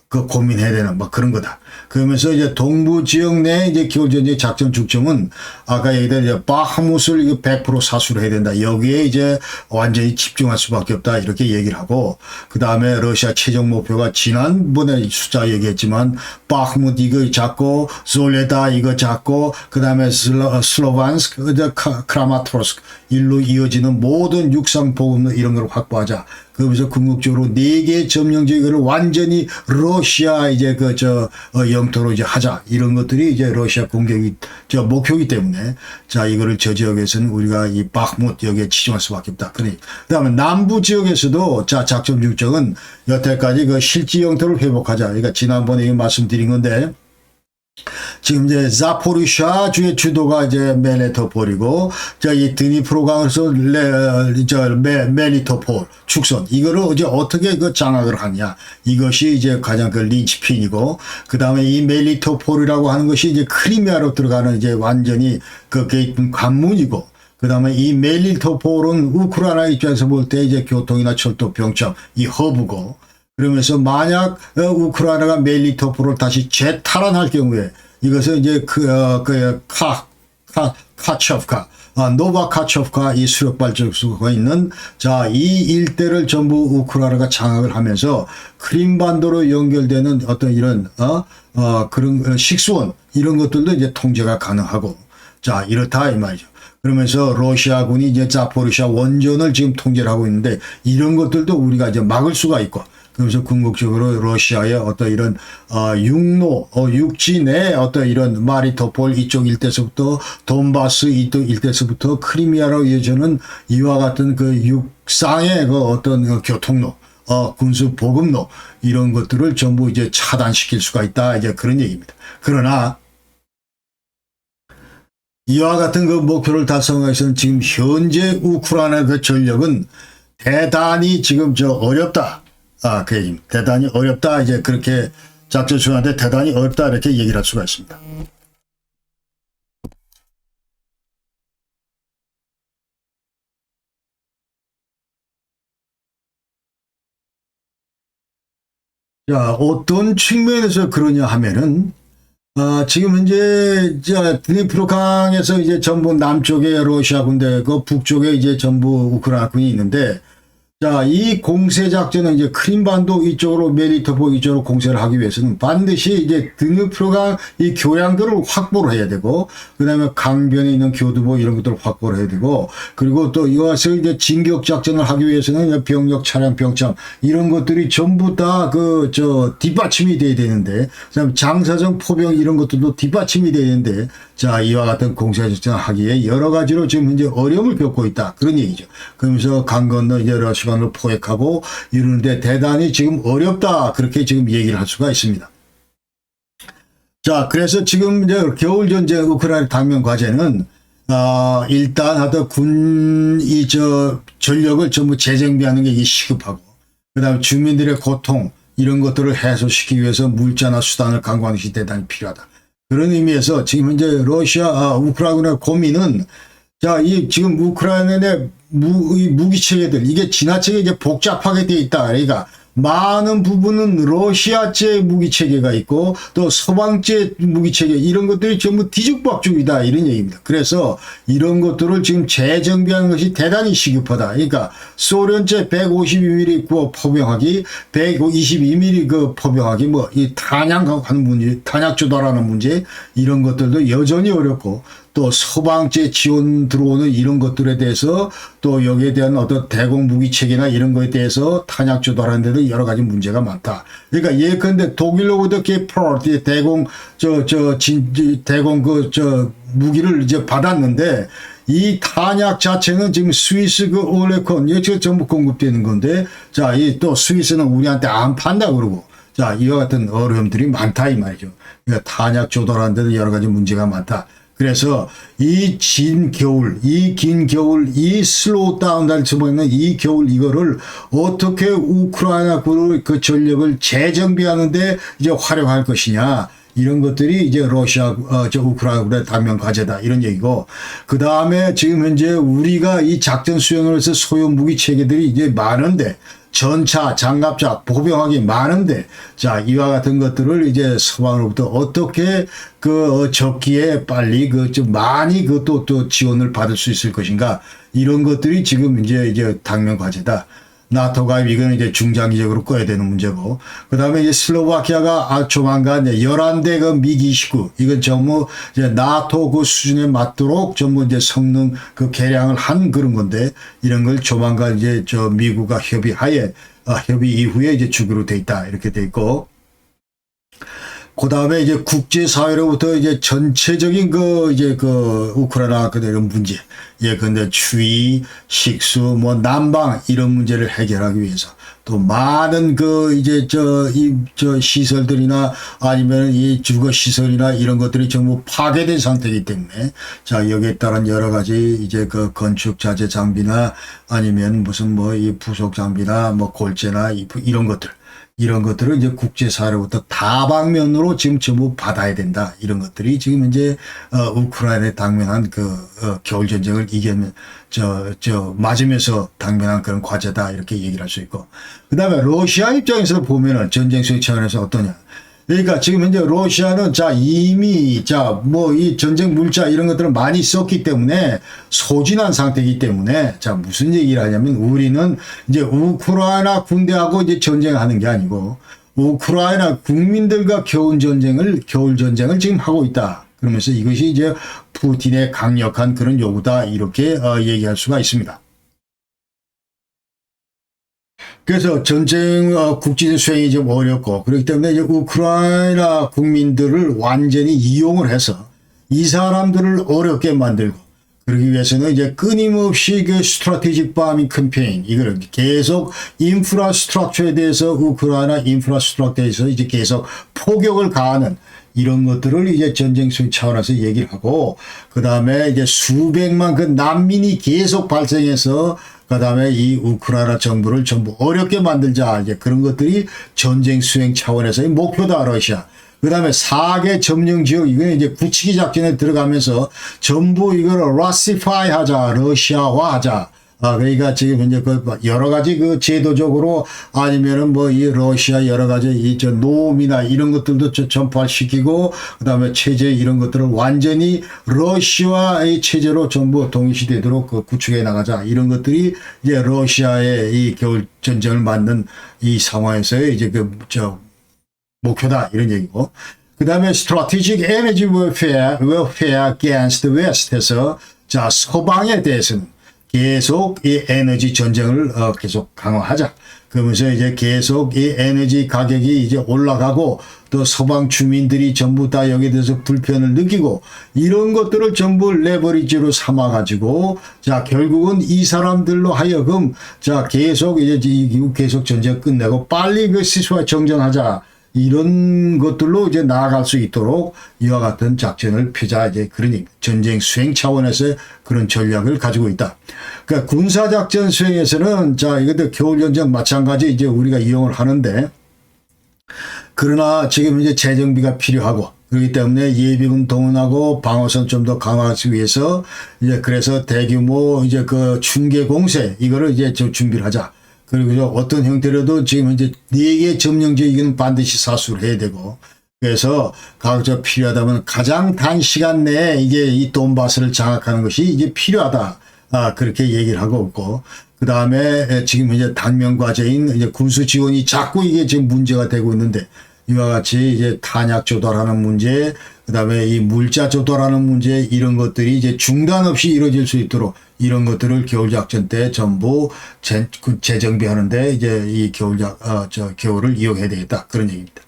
Speaker 1: 그 고민해야 되는 뭐 그런 거다. 그러면서 이제 동부 지역 내 이제 겨울전쟁 작전 중점은 아까 얘기한 이제 바흐무트를 이거 100% 사수를 해야 된다. 여기에 이제 완전히 집중할 수밖에 없다. 이렇게 얘기를 하고 그 다음에 러시아 최종 목표가 지난번에 숫자 얘기했지만 바흐무트 이거 잡고 솔레다 이거 잡고 그 다음에 슬로반스크, 크라마토르스크 일로 이어지는 모든 육상 보급 이런 걸 확보하자. 그러면서 궁극적으로 4개 점령지 이거를 완전히 러시아 이제 영토로 이제 하자. 이런 것들이 이제 러시아 공격이 목표이기 때문에 자, 이거를 저 지역에서는 우리가 이 바흐무트 여기에 치중할 수밖에 없다. 그다음에 남부 지역에서도 자, 작전 중점은 여태까지 그 실지 영토를 회복하자. 그러니까 지난번에 말씀드린 건데 지금 이제 자포리샤 주의 주도가 이제 멜리토폴이고, 이 드니프로강에서 멜리토폴 축선 이거를 이제 어떻게 그 장악을 하냐, 이것이 이제 가장 그 린치핀이고, 그 다음에 이 멜리토폴이라고 하는 것이 이제 크리미아로 들어가는 이제 완전히 그 게이트 관문이고, 그 다음에 이 멜리토폴은 우크라이나 입장에서 볼 때 이제 교통이나 철도 병점 이 허브고, 그러면서 만약 우크라이나가 멜리토폴을 다시 재탈환할 경우에 이것은 이제 카초프카, 노바카초프카 이 수력 발전소가 있는 이 일대를 전부 우크라이나가 장악을 하면서 크림반도로 연결되는 어떤 이런 그런 식수원 이런 것들도 이제 통제가 가능하고, 이렇다 이 말이죠. 그러면서 러시아군이 이제 자포리샤 원전을 지금 통제를 하고 있는데 이런 것들도 우리가 이제 막을 수가 있고, 그러면서 궁극적으로 러시아의 어떤 이런 육지 내 어떤 이런 마리토폴 이쪽 일대에서부터 돈바스 이쪽 일대에서부터 크리미아로 이어지는 이와 같은 그 육상의 그 어떤 교통로, 군수 보급로 이런 것들을 전부 이제 차단시킬 수가 있다, 이제 그런 얘기입니다. 그러나 이와 같은 그 목표를 달성하기 위해서는 지금 현재 우크라이나 그 전력은 대단히 지금 어렵다. 그 얘기입니다. 대단히 어렵다. 이제 그렇게 작전 수행하는데 대단히 어렵다. 이렇게 얘기를 할 수가 있습니다. 어떤 측면에서 그러냐 하면은, 지금 현재, 드니프로강에서 이제 전부 남쪽에 러시아 군대고 북쪽에 이제 전부 우크라이나 군이 있는데, 이 공세 작전은 이제 크림반도 이쪽으로 멜리토폴 이쪽으로 공세를 하기 위해서는 반드시 이제 드니프로강 이 교량들을 확보를 해야 되고, 그 다음에 강변에 있는 교두보 이런 것들을 확보를 해야 되고, 그리고 또 이와서 이제 진격 작전을 하기 위해서는 병력 차량 병참 이런 것들이 전부 다 뒷받침이 돼야 되는데, 그다음에 장사정 포병 이런 것들도 뒷받침이 돼야 되는데, 이와 같은 공세 작전을 하기에 여러 가지로 지금 현재 어려움을 겪고 있다, 그런 얘기죠. 그러면서 강 건너 이제 러시아를 포획하고 이러는데 대단히 지금 어렵다, 그렇게 지금 얘기를 할 수가 있습니다. 그래서 지금 이제 겨울 전쟁 우크라이나 당면 과제는 일단 하여튼 전력을 전부 재정비하는 게 이게 시급하고, 그다음에 주민들의 고통 이런 것들을 해소시키기 위해서 물자나 수단을 강구하는 것이 대단히 필요하다. 그런 의미에서 지금 현재 우크라이나 고민은, 이 지금 우크라이나 내 무기 체계들 이게 지나치게 이제 복잡하게 되어 있다. 그러니까 많은 부분은 러시아제 무기 체계가 있고 또 서방제 무기 체계 이런 것들이 전부 뒤죽박죽이다, 이런 얘기입니다. 그래서 이런 것들을 지금 재정비하는 것이 대단히 시급하다. 그러니까 소련제 152mm 그 포병하기, 122mm 그 포병하기, 이 탄약하는 문제, 탄약 조달하는 문제 이런 것들도 여전히 어렵고, 또 서방제 지원 들어오는 이런 것들에 대해서 또 여기에 대한 어떤 대공 무기 체계나 이런 거에 대해서 탄약 조달하는 데도 여러 가지 문제가 많다. 그러니까 예컨대 독일로부터 대공 무기를 이제 받았는데 이 탄약 자체는 지금 스위스 그 올레콘 이게 전부 공급되는 건데, 이 또 스위스는 우리한테 안 판다 그러고, 이와 같은 어려움들이 많다 이 말이죠. 그러니까 탄약 조달하는 데도 여러 가지 문제가 많다. 그래서 이 긴 겨울, 이 슬로우 다운 날 처먹는 이 겨울 이거를 어떻게 우크라이나 그 전력을 재정비하는데 이제 활용할 것이냐, 이런 것들이 이제 우크라이나의 당면 과제다, 이런 얘기고, 그 다음에 지금 현재 우리가 이 작전 수행을 해서 소형 무기 체계들이 이제 많은데, 전차, 장갑차, 보병하기 많은데, 이와 같은 것들을 이제 서방으로부터 어떻게 적기에 빨리 좀 많이 또 지원을 받을 수 있을 것인가, 이런 것들이 지금 이제 당면 과제다. 나토 가입 이거는 이제 중장기적으로 꺼야 되는 문제고, 그 다음에 이제 슬로바키아가 조만간 11대 그 미기29 이건 전부 이제 나토 그 수준에 맞도록 전부 이제 성능 개량을 한 그런 건데, 이런 걸 조만간 이제 미국과 협의 이후에 이제 주기로 돼 있다, 이렇게 돼 있고, 그 다음에 이제 국제사회로부터 이제 전체적인 이제 우크라이나 이런 문제, 예, 근데 추위, 식수, 뭐 난방 이런 문제를 해결하기 위해서 또 많은 이제 시설들이나 아니면 이 주거 시설이나 이런 것들이 전부 파괴된 상태이기 때문에 자, 여기에 따른 여러 가지 이제 건축 자재 장비나 아니면 무슨 뭐 이 부속 장비나 뭐 골재나 이런 것들을 이제 국제사회로부터 다방면으로 지금 전부 받아야 된다. 이런 것들이 지금 이제, 우크라이나에 당면한 겨울전쟁을 맞으면서 당면한 그런 과제다. 이렇게 얘기를 할 수 있고. 그 다음에 러시아 입장에서 보면은 전쟁 수행 차원에서 어떠냐. 그러니까 지금 현재 러시아는 이미 뭐 이 전쟁 물자 이런 것들을 많이 썼기 때문에 소진한 상태이기 때문에 무슨 얘기를 하냐면 우리는 이제 우크라이나 군대하고 이제 전쟁하는 게 아니고 우크라이나 국민들과 겨울 전쟁을 지금 하고 있다. 그러면서 이것이 이제 푸틴의 강력한 그런 요구다. 이렇게 얘기할 수가 있습니다. 그래서 전쟁 국지 수행이 좀 어렵고 그렇기 때문에 이제 우크라이나 국민들을 완전히 이용을 해서 이 사람들을 어렵게 만들고 그러기 위해서는 이제 끊임없이 스트래티직 바밍 캠페인 이걸 계속 인프라스트럭처에 대해서 우크라이나 인프라스트럭처에 대해서 이제 계속 포격을 가하는 이런 것들을 이제 전쟁 수행 차원에서 얘기를 하고 그 다음에 이제 수백만 난민이 계속 발생해서 그 다음에 이 우크라이나 정부를 전부 어렵게 만들자. 이제 그런 것들이 전쟁 수행 차원에서의 목표다, 러시아. 그 다음에 4개 점령 지역, 이거는 이제 굳히기 작전에 들어가면서 전부 이거를 러시파이 하자, 러시아화 하자. 그러니까 지금 현재 여러 가지 제도적으로 아니면은 뭐 이 러시아 여러 가지 노움이나 이런 것들도 전파시키고 그다음에 체제 이런 것들을 완전히 러시아의 체제로 전부 동일시되도록 구축해 나가자. 이런 것들이 이제 러시아의 이 겨울 전쟁을 맞는 이 상황에서의 이제 목표다. 이런 얘기고. 그다음에 strategic energy warfare against the west 해서 서방에 대해서는 계속 이 에너지 전쟁을 계속 강화하자. 그러면서 이제 계속 이 에너지 가격이 이제 올라가고 또 서방 주민들이 전부 다 여기에 대해서 불편을 느끼고 이런 것들을 전부 레버리지로 삼아가지고 결국은 이 사람들로 하여금 계속 이제 계속 전쟁 끝내고 빨리 시스와 정전하자. 이런 것들로 이제 나아갈 수 있도록 이와 같은 작전을 펴자. 이제 그러니 전쟁 수행 차원에서 그런 전략을 가지고 있다. 그러니까 군사작전 수행에서는 이것도 겨울전쟁 마찬가지 이제 우리가 이용을 하는데 그러나 지금 이제 재정비가 필요하고 그렇기 때문에 예비군 동원하고 방어선 좀 더 강화하기 위해서 이제 그래서 대규모 이제 중계 공세 이거를 이제 준비를 하자. 그리고 어떤 형태로도 지금 이제 4개 점령지역은 반드시 사수를 해야 되고 그래서 각자 필요하다면 가장 단시간 내에 이게 이 돈바스를 장악하는 것이 이제 필요하다. 그렇게 얘기를 하고 있고 그 다음에 지금 이제 당면 과제인 이제 군수 지원이 자꾸 이게 지금 문제가 되고 있는데 이와 같이 이제 탄약 조달하는 문제, 그 다음에 이 물자 조달하는 문제 이런 것들이 이제 중단 없이 이루어질 수 있도록 이런 것들을 겨울작전 때 전부 재정비하는데 이제 이 겨울을 이용해야 되겠다 그런 얘기입니다.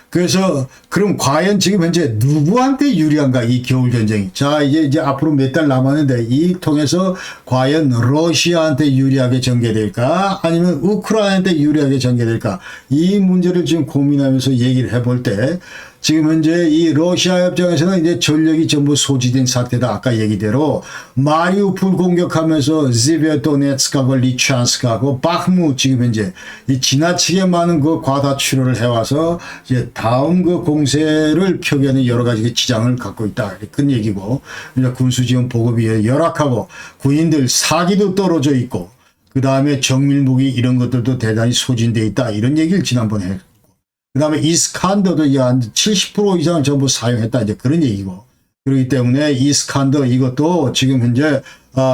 Speaker 1: 그래서 그럼 과연 지금 현재 누구한테 유리한가 이 겨울전쟁이. 이제 앞으로 몇 달 남았는데 이 통해서 과연 러시아한테 유리하게 전개될까 아니면 우크라이나한테 유리하게 전개될까 이 문제를 지금 고민하면서 얘기를 해볼 때 지금 현재 이 러시아 입장에서는 이제 전력이 전부 소지된 상태다. 아까 얘기대로 마리우폴 공격하면서 지베토네츠크하고 리찬스크하고 바흐무 지금 현재 이 지나치게 많은 과다출혈을 해와서 이제 다음 공세를 표기하는 여러 가지 지장을 갖고 있다. 그런 얘기고 군수지원 보급이 열악하고 군인들 사기도 떨어져 있고 그 다음에 정밀무기 이런 것들도 대단히 소진돼 있다. 이런 얘기를 지난번에 했고 그 다음에 이스칸더도 한 70% 이상을 전부 사용했다. 이제 그런 얘기고. 그렇기 때문에 이스칸더 이것도 지금 현재,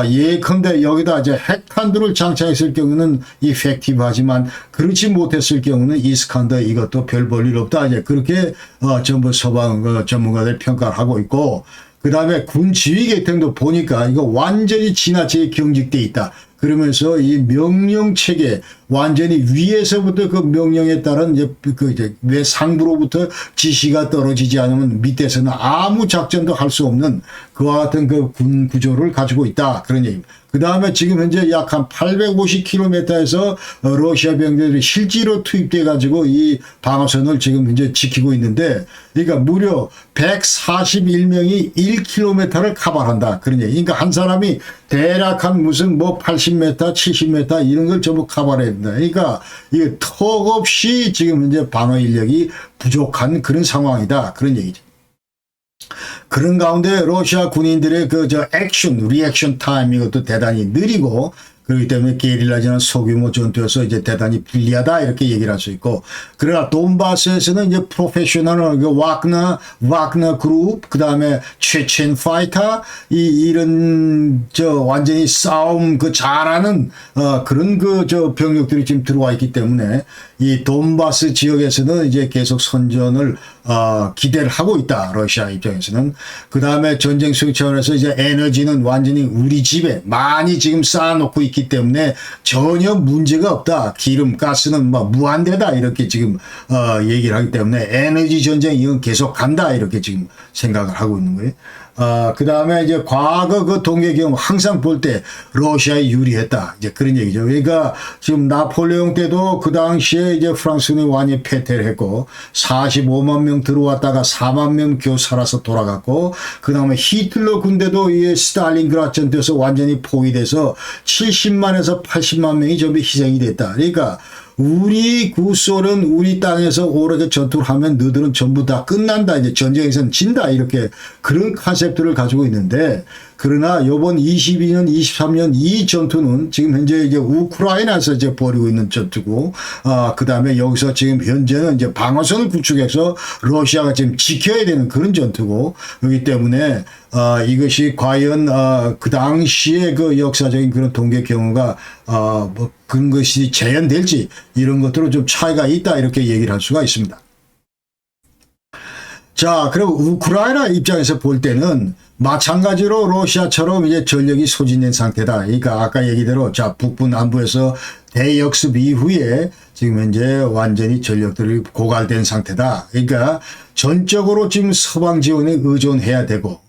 Speaker 1: 예컨대 여기다 이제 핵탄두를 장착했을 경우는 이펙티브하지만 그렇지 못했을 경우는 이스칸더 이것도 별 볼일 없다. 이제 그렇게, 전부 서방 전문가들 평가를 하고 있고 그 다음에 군 지휘 계통도 보니까 이거 완전히 지나치게 경직돼 있다. 그러면서 이 명령 체계 완전히 위에서부터 그 명령에 따른 이제 왜 상부로부터 지시가 떨어지지 않으면 밑에서는 아무 작전도 할 수 없는 그와 같은 그 군 구조를 가지고 있다. 그런 얘기입니다. 그 다음에 지금 현재 약 한 850km에서 러시아 병력들이 실제로 투입돼 가지고 이 방어선을 지금 현재 지키고 있는데, 그러니까 무려 141명이 1km를 카바한다. 그런 얘기. 그러니까 한 사람이 대략 한 무슨 뭐 80m, 70m 이런 걸 전부 카바해야 된다. 그러니까 이게 턱없이 지금 현재 방어 인력이 부족한 그런 상황이다. 그런 얘기죠. 그런 가운데 러시아 군인들의 리액션 타임 이것도 대단히 느리고, 그렇기 때문에 게릴라전은 소규모 전투여서 이제 대단히 불리하다 이렇게 얘기를 할 수 있고, 그러나 돈바스에서는 이제 프로페셔널 와그너 그룹, 그 다음에 체첸 파이터 이런 완전히 싸움 잘하는 그런 병력들이 지금 들어와 있기 때문에 이 돈바스 지역에서는 이제 계속 선전을 기대를 하고 있다. 러시아 입장에서는. 그 다음에 전쟁 수행 차원에서 이제 에너지는 완전히 우리 집에 많이 지금 쌓아놓고 있기 때문에 전혀 문제가 없다. 기름, 가스는 뭐 무한대다. 이렇게 지금 얘기를 하기 때문에 에너지 전쟁 이건 계속 간다. 이렇게 지금 생각을 하고 있는 거예요. 그 다음에 이제 과거 그 동계 경험 항상 볼 때 러시아에 유리했다. 이제 그런 얘기죠. 그러니까 지금 나폴레옹 때도 그 당시에 이제 프랑스군이 완전히 패퇴를 했고 45만 명 들어왔다가 4만 명 겨우 살아서 돌아갔고, 그 다음에 히틀러 군대도 이 스탈린그라드 전투에서 완전히 포위돼서 70만에서 80만 명이 전부 희생이 됐다. 그러니까 우리 구소련 우리 땅에서 오래게 전투를 하면 너들은 전부 다 끝난다. 이제 전쟁에서는 진다. 이렇게 그런 컨셉들을 가지고 있는데, 그러나 요번 22년, 23년 이 전투는 지금 현재 이제 우크라이나에서 이제 벌이고 있는 전투고, 그 다음에 여기서 지금 현재는 이제 방어선을 구축해서 러시아가 지금 지켜야 되는 그런 전투고, 그렇기 때문에 이것이 과연 그 당시에 그 역사적인 그런 동계 경우가 뭐 그런 것이 재현될지 이런 것들은 좀 차이가 있다 이렇게 얘기를 할 수가 있습니다. 자, 그리고 우크라이나 입장에서 볼 때는 마찬가지로 러시아처럼 이제 전력이 소진된 상태다. 그러니까 아까 얘기대로 자, 북부 남부에서 대역습 이후에 지금 현재 완전히 전력들이 고갈된 상태다. 그러니까 전적으로 지금 서방 지원에 의존해야 되고,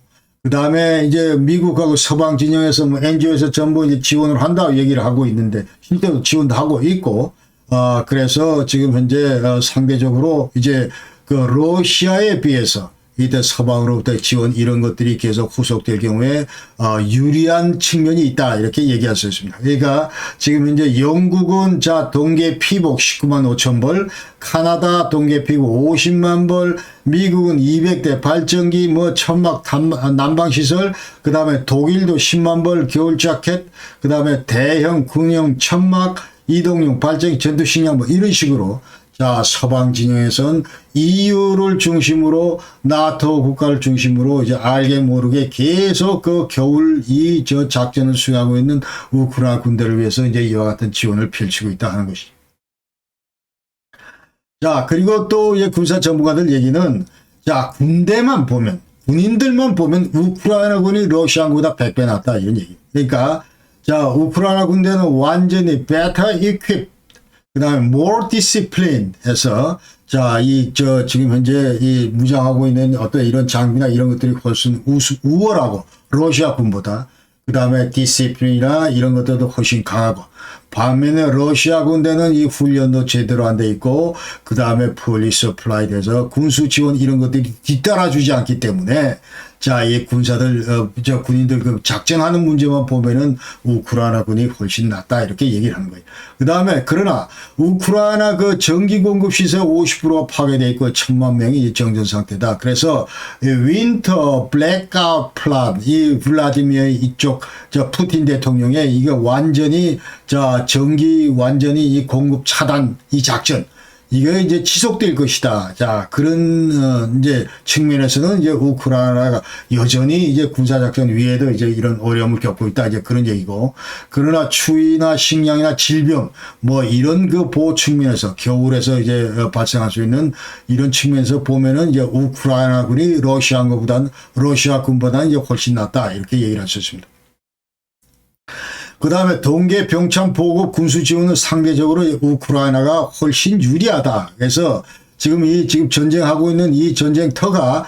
Speaker 1: 그 다음에 이제 미국하고 서방 진영에서 뭐 NGO에서 전부 이제 지원을 한다 얘기를 하고 있는데, 실제로 지원도 하고 있고, 그래서 지금 현재 상대적으로 이제 그 러시아에 비해서 이때 서방으로부터 지원 이런 것들이 계속 후속될 경우에 유리한 측면이 있다 이렇게 얘기할 수 있습니다. 그러니까 지금 현재 영국은 동계 피복 19만 5천 벌, 카나다 동계 피복 50만 벌, 미국은 200대 발전기 뭐 천막 난방 시설, 그 다음에 독일도 10만 벌 겨울 자켓, 그 다음에 대형 군용 천막 이동용 발전기 전투식량 뭐 이런 식으로, 자, 서방 진영에선 EU를 중심으로 나토 국가를 중심으로 이제 알게 모르게 계속 그 겨울 작전을 수행하고 있는 우크라이나 군대를 위해서 이제 이와 같은 지원을 펼치고 있다 하는 것이죠. 자, 그리고 또 이제 군사 전문가들 얘기는, 자, 군대만 보면, 군인들만 보면 우크라이나군이 러시아군보다 100배 낫다 이런 얘기. 그러니까 자, 우크라이나 군대는 완전히 better equipped, 그 다음에 more disciplined 해서, 자, 지금 현재 이 무장하고 있는 어떤 이런 장비나 이런 것들이 훨씬 우월하고, 러시아 군보다, 그 다음에 디시플린이나 이런 것들도 훨씬 강하고, 반면에 러시아 군대는 이 훈련도 제대로 안 돼 있고, 그 다음에 폴리 서플라이 돼서 군수 지원 이런 것들이 뒤따라주지 않기 때문에, 자, 이 군사들, 군인들 그 작전하는 문제만 보면은 우크라이나 군이 훨씬 낫다 이렇게 얘기를 하는 거예요. 그 다음에 그러나 우크라이나 그 전기 공급 시설 50%가 파괴되어 있고 1,000만 명이 정전 상태다. 그래서 윈터 블랙아웃 플랜, 이 블라디미어 이쪽 푸틴 대통령의 이게 완전히 전기 완전히 이 공급 차단 이 작전, 이게 이제 지속될 것이다. 자, 그런 이제 측면에서는 이제 우크라이나가 여전히 이제 군사작전 위에도 이제 이런 어려움을 겪고 있다. 이제 그런 얘기고. 그러나 추위나 식량이나 질병 뭐 이런 그 보호 측면에서 겨울에서 이제 발생할 수 있는 이런 측면에서 보면은 이제 우크라이나군이 러시아군보다는 이제 훨씬 낫다. 이렇게 얘기를 할 수 있습니다. 그 다음에 동계 평창 보급 군수 지원은 상대적으로 우크라이나가 훨씬 유리하다. 그래서 지금 전쟁하고 있는 이 전쟁터가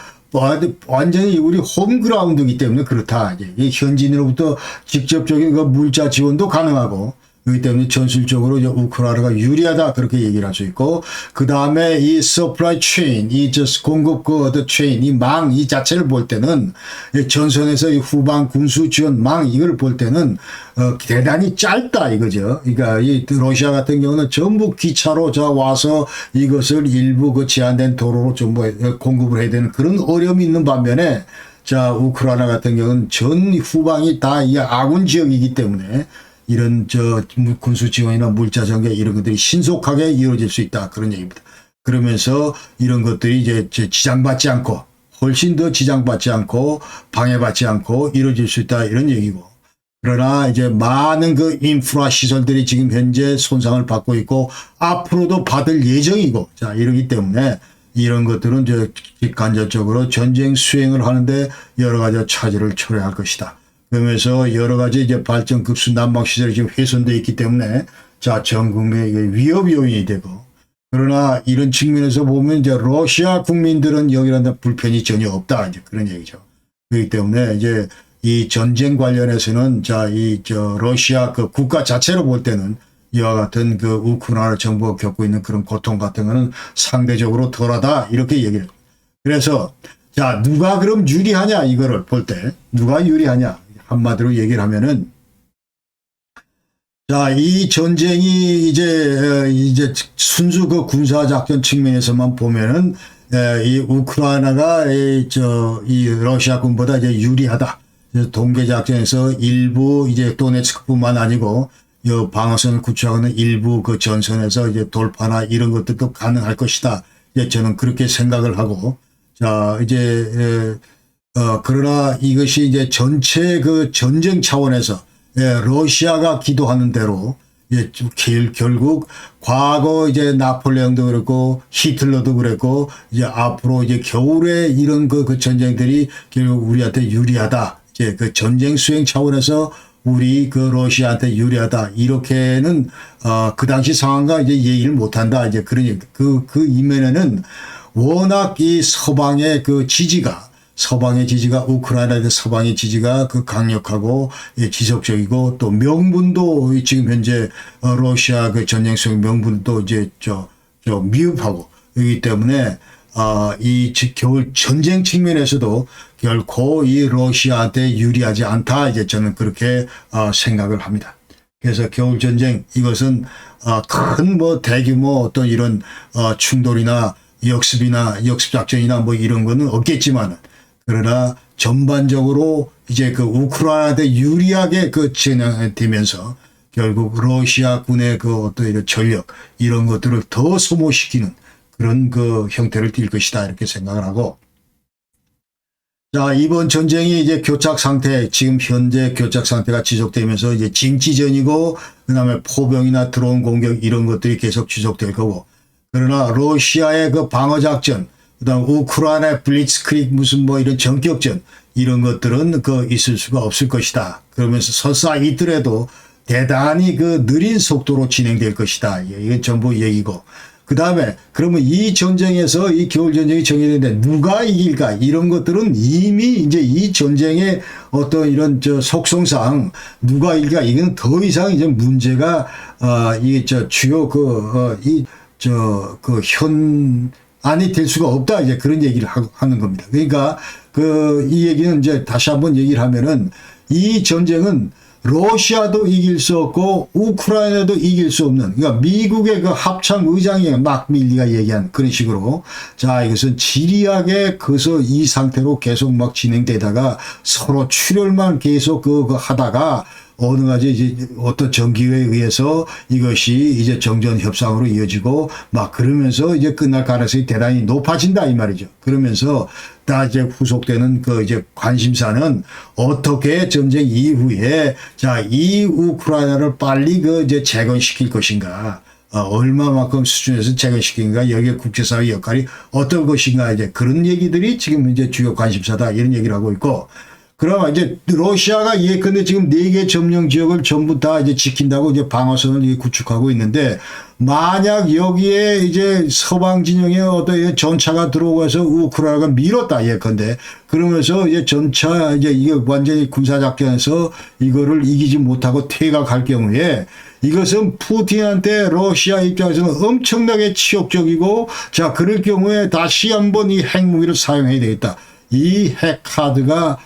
Speaker 1: 완전히 우리 홈그라운드이기 때문에 그렇다. 이 현지인으로부터 직접적인 그 물자 지원도 가능하고, 그렇기 때문에 전술적으로 이제 우크라이나가 유리하다, 그렇게 얘기를 할 수 있고, 그 다음에 이 서플라이 체인, 이 공급 체인, 이 망, 이 자체를 볼 때는 전선에서 이 후방 군수 지원 망 이걸 볼 때는 대단히 짧다 이거죠. 그러니까 이 러시아 같은 경우는 전부 기차로 와서 이것을 일부 그 제한된 도로로 전부 공급을 해야 되는 그런 어려움이 있는 반면에, 자 우크라이나 같은 경우는 전 후방이 다 이 아군 지역이기 때문에 이런 군수 지원이나 물자 전개 이런 것들이 신속하게 이루어질 수 있다, 그런 얘기입니다. 그러면서 이런 것들이 이제 지장받지 않고, 훨씬 더 지장받지 않고 방해받지 않고 이루어질 수 있다, 이런 얘기고. 그러나 이제 많은 그 인프라 시설들이 지금 현재 손상을 받고 있고 앞으로도 받을 예정이고, 자 이러기 때문에 이런 것들은 이제 직간접적으로 전쟁 수행을 하는데 여러 가지 차질을 초래할 것이다. 그러면서 여러 가지 이제 발전 급수 난방 시설이 지금 훼손되어 있기 때문에, 자 전 국민의 위협 요인이 되고, 그러나 이런 측면에서 보면 이제 러시아 국민들은 여기란다 불편이 전혀 없다, 이제 그런 얘기죠. 그렇기 때문에 이제 이 전쟁 관련해서는 러시아 그 국가 자체로 볼 때는 이와 같은 그 우크라이나 정부가 겪고 있는 그런 고통 같은 거는 상대적으로 덜하다, 이렇게 얘기를 해요. 그래서 자 누가 그럼 유리하냐, 이거를 볼 때 누가 유리하냐 한마디로 얘기를 하면은, 자 이 전쟁이 이제 순수 그 군사 작전 측면에서만 보면은 이 우크라이나가 이 러시아 군보다 이제 유리하다. 동계 작전에서 일부 이제 도네츠크뿐만 아니고 이 방어선을 구축하는 일부 그 전선에서 이제 돌파나 이런 것들도 가능할 것이다. 저는 그렇게 생각을 하고, 자 그러나 이것이 이제 전체 그 전쟁 차원에서 러시아가 기도하는 대로 결국 과거 이제 나폴레옹도 그랬고 히틀러도 그랬고 이제 앞으로 이제 겨울에 이런 그 전쟁들이 결국 우리한테 유리하다. 이제 그 전쟁 수행 차원에서 우리 그 러시아한테 유리하다, 이렇게는 그 당시 상황과 이제 얘기를 못한다, 이제 그런 얘기. 그 이면에는 워낙 이 서방의 지지가 우크라이나의 서방의 지지가 그 강력하고 지속적이고, 또 명분도 지금 현재 러시아 그 전쟁 수행 명분도 이제 미흡하고, 그렇기 때문에 이 겨울 전쟁 측면에서도 결코 이 러시아한테 유리하지 않다, 이제 저는 그렇게 생각을 합니다. 그래서 겨울 전쟁 이것은 큰 대규모 어떤 이런 충돌이나 역습 작전이나 이런 거는 없겠지만, 그러나 전반적으로 이제 그 우크라이나한테 유리하게 진행되면서 결국 러시아 군의 어떤 이런 전력 이런 것들을 더 소모시키는 그런 형태를 띌 것이다, 이렇게 생각을 하고, 자 이번 전쟁이 이제 교착 상태, 지금 현재 교착 상태가 지속되면서 이제 징치전이고, 그다음에 포병이나 드론 공격 이런 것들이 계속 지속될 거고, 그러나 러시아의 방어 작전, 그다음 우크라이나의 블리츠크릭 무슨 이런 전격전 이런 것들은 있을 수가 없을 것이다. 그러면서 설사 있더라도 대단히 느린 속도로 진행될 것이다. 이건 전부 얘기고, 그 다음에 그러면 이 전쟁에서 이 겨울 전쟁이 정해졌는데 누가 이길까, 이런 것들은 이미 이제 이 전쟁의 어떤 이런 속성상 누가 이길까, 이건 더 이상 이제 문제가 이게 주요 현안이 될 수가 없다, 이제 그런 얘기를 하는 겁니다. 그러니까 이 얘기는 이제 다시 한번 얘기를 하면은, 이 전쟁은 러시아도 이길 수 없고 우크라이나도 이길 수 없는, 그러니까 미국의 합참 의장이 막 밀리가 얘기한 그런 식으로, 자 이것은 지리하게 이 상태로 계속 막 진행되다가 서로 출혈만 계속 하다가 어느 가지 이제 어떤 정기회에 의해서 이것이 이제 정전 협상으로 이어지고 막 그러면서 이제 끝날 가능성이 대단히 높아진다, 이 말이죠. 그러면서 다 이제 후속되는 이제 관심사는 어떻게 전쟁 이후에 이 우크라이나를 빨리 이제 재건시킬 것인가, 얼마만큼 수준에서 재건시킨가, 여기에 국제사회 역할이 어떨 것인가, 이제 그런 얘기들이 지금 이제 주요 관심사다, 이런 얘기를 하고 있고, 그러면 이제 러시아가 예컨대 지금 4개 점령 지역을 전부 다 이제 지킨다고 이제 방어선을 이제 구축하고 있는데, 만약 여기에 이제 서방 진영의 어떤 전차가 들어와서 우크라이나가 밀었다 예컨대, 그러면서 이제 전차 이제 이게 완전히 군사작전에서 이거를 이기지 못하고 퇴각할 경우에, 이것은 푸틴한테 러시아 입장에서는 엄청나게 치욕적이고, 자 그럴 경우에 다시 한번 이 핵무기를 사용해야 되겠다. 이 핵 카드가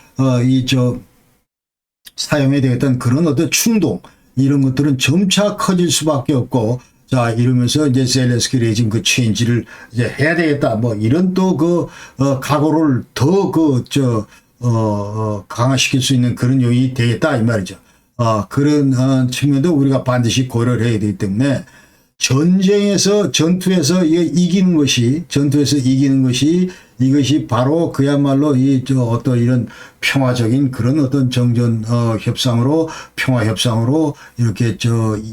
Speaker 1: 사용해야 되겠다는 그런 어떤 충동, 이런 것들은 점차 커질 수밖에 없고, 자 이러면서 이제 젤렌스키 레짐 그 체인지를 이제 해야 되겠다, 뭐 이런 또 각오를 더 강화시킬 수 있는 그런 요인이 되겠다 이 말이죠. 그런 측면도 우리가 반드시 고려를 해야 되기 때문에, 전투에서 이기는 것이, 이것이 바로 그야말로 어떤 이런 평화적인 그런 어떤 정전, 평화 협상으로 이렇게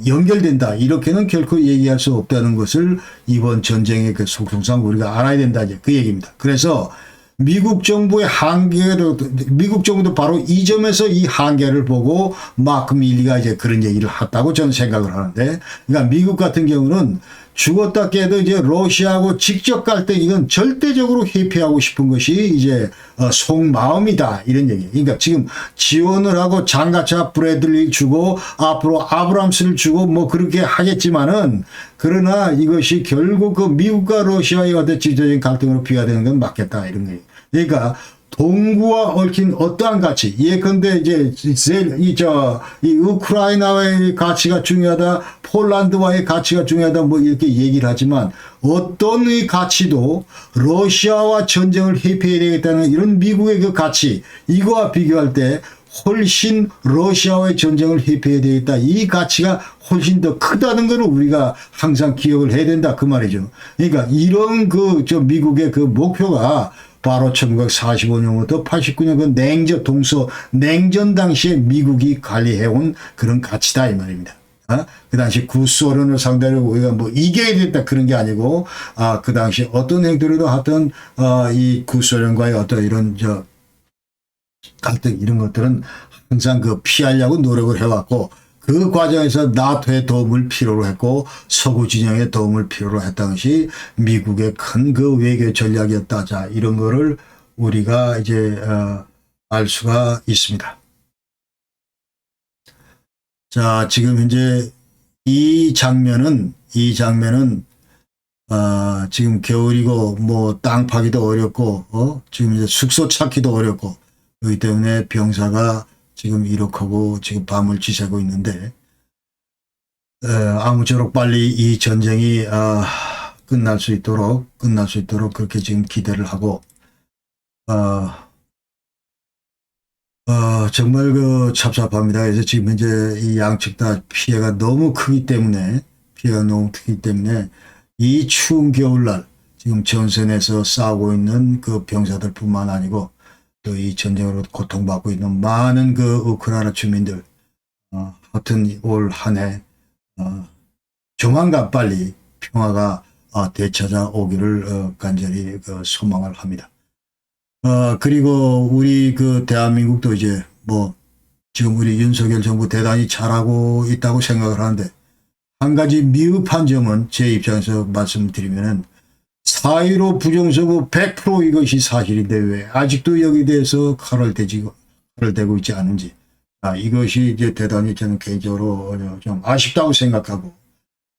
Speaker 1: 연결된다. 이렇게는 결코 얘기할 수 없다는 것을 이번 전쟁의 그 속성상 우리가 알아야 된다. 이제 그 얘기입니다. 그래서 미국 정부의 미국 정부도 바로 이 점에서 이 한계를 보고 마크 밀리가 이제 그런 얘기를 했다고 저는 생각을 하는데, 그러니까 미국 같은 경우는 죽었다 깨도 이제 러시아하고 직접 갈등, 이건 절대적으로 회피하고 싶은 것이 이제 속마음이다 이런 얘기예요. 그러니까 지금 지원을 하고 장가차 브래들리 주고 앞으로 아브람스를 주고 뭐 그렇게 하겠지만은, 그러나 이것이 결국 그 미국과 러시아의 어떤 지도적인 갈등으로 비화되는 건 맞겠다 이런 거예요. 그러니까 동구와 얽힌 어떠한 가치, 예컨대 이제 이 우크라이나와의 가치가 중요하다, 폴란드와의 가치가 중요하다, 뭐 이렇게 얘기를 하지만, 어떤 이 가치도 러시아와 전쟁을 회피해야 되겠다는 이런 미국의 그 가치, 이거와 비교할 때 훨씬 러시아와의 전쟁을 회피해야 되겠다, 이 가치가 훨씬 더 크다는 것을 우리가 항상 기억을 해야 된다 그 말이죠. 그러니까 이런 미국의 그 목표가 바로 1945년부터 89년 그 냉전 당시에 미국이 관리해온 그런 가치다 이 말입니다. 그 당시 구소련을 상대로 우리가 뭐 이겨야 됐다 그런 게 아니고, 그 당시 어떤 행동이라도 하던 이 구소련과의 어떤 이런 갈등, 이런 것들은 항상 피하려고 노력을 해왔고, 그 과정에서 나토의 도움을 필요로 했고 서구 진영의 도움을 필요로 했다는 것이 미국의 큰 그 외교 전략이었다. 자, 이런 거를 우리가 이제 알 수가 있습니다. 자, 지금 현재 이 장면은 지금 겨울이고 뭐 땅 파기도 어렵고 지금 이제 숙소 찾기도 어렵고, 그렇기 때문에 병사가 지금 이렇게 지금 밤을 지새고 있는데, 아무쪼록 빨리 이 전쟁이 끝날 수 있도록 그렇게 지금 기대를 하고, 정말 찹찹합니다. 그래서 지금 현재 이 양측 다 피해가 너무 크기 때문에 이 추운 겨울날 지금 전선에서 싸우고 있는 그 병사들뿐만 아니고 또 이 전쟁으로 고통받고 있는 많은 그 우크라이나 주민들, 하여튼 올 한 해 조만간 빨리 평화가 되찾아오기를 간절히 소망을 합니다. 그리고 우리 대한민국도 이제 지금 우리 윤석열 정부 대단히 잘하고 있다고 생각을 하는데, 한 가지 미흡한 점은 제 입장에서 말씀드리면은 4.15 부정선거 100% 이것이 사실인데 왜 아직도 여기에 대해서 칼을 대고 있지 않은지, 이것이 이제 대단히 저는 개인적으로 좀 아쉽다고 생각하고,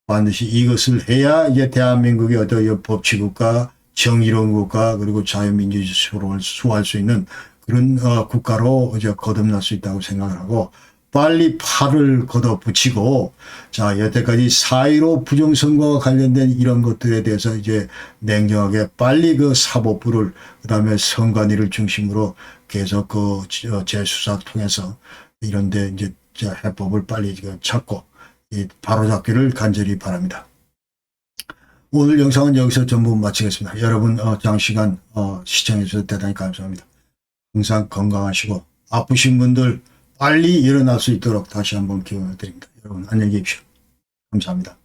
Speaker 1: 반드시 이것을 해야 이제 대한민국의 어떤 법치국가, 정의로운 국가, 그리고 자유민주주의를 수호할 수 있는 그런 국가로 이제 거듭날 수 있다고 생각을 하고, 빨리 팔을 걷어붙이고, 자, 여태까지 4.15 부정선거와 관련된 이런 것들에 대해서 이제 냉정하게 빨리 사법부를, 그 다음에 선관위를 중심으로 계속 재수사 통해서 이런데 이제 해법을 빨리 찾고 바로잡기를 간절히 바랍니다. 오늘 영상은 여기서 전부 마치겠습니다. 여러분 장시간 시청해 주셔서 대단히 감사합니다. 항상 건강하시고 아프신 분들 빨리 일어날 수 있도록 다시 한번 기원을 드립니다. 여러분 안녕히 계십시오. 감사합니다.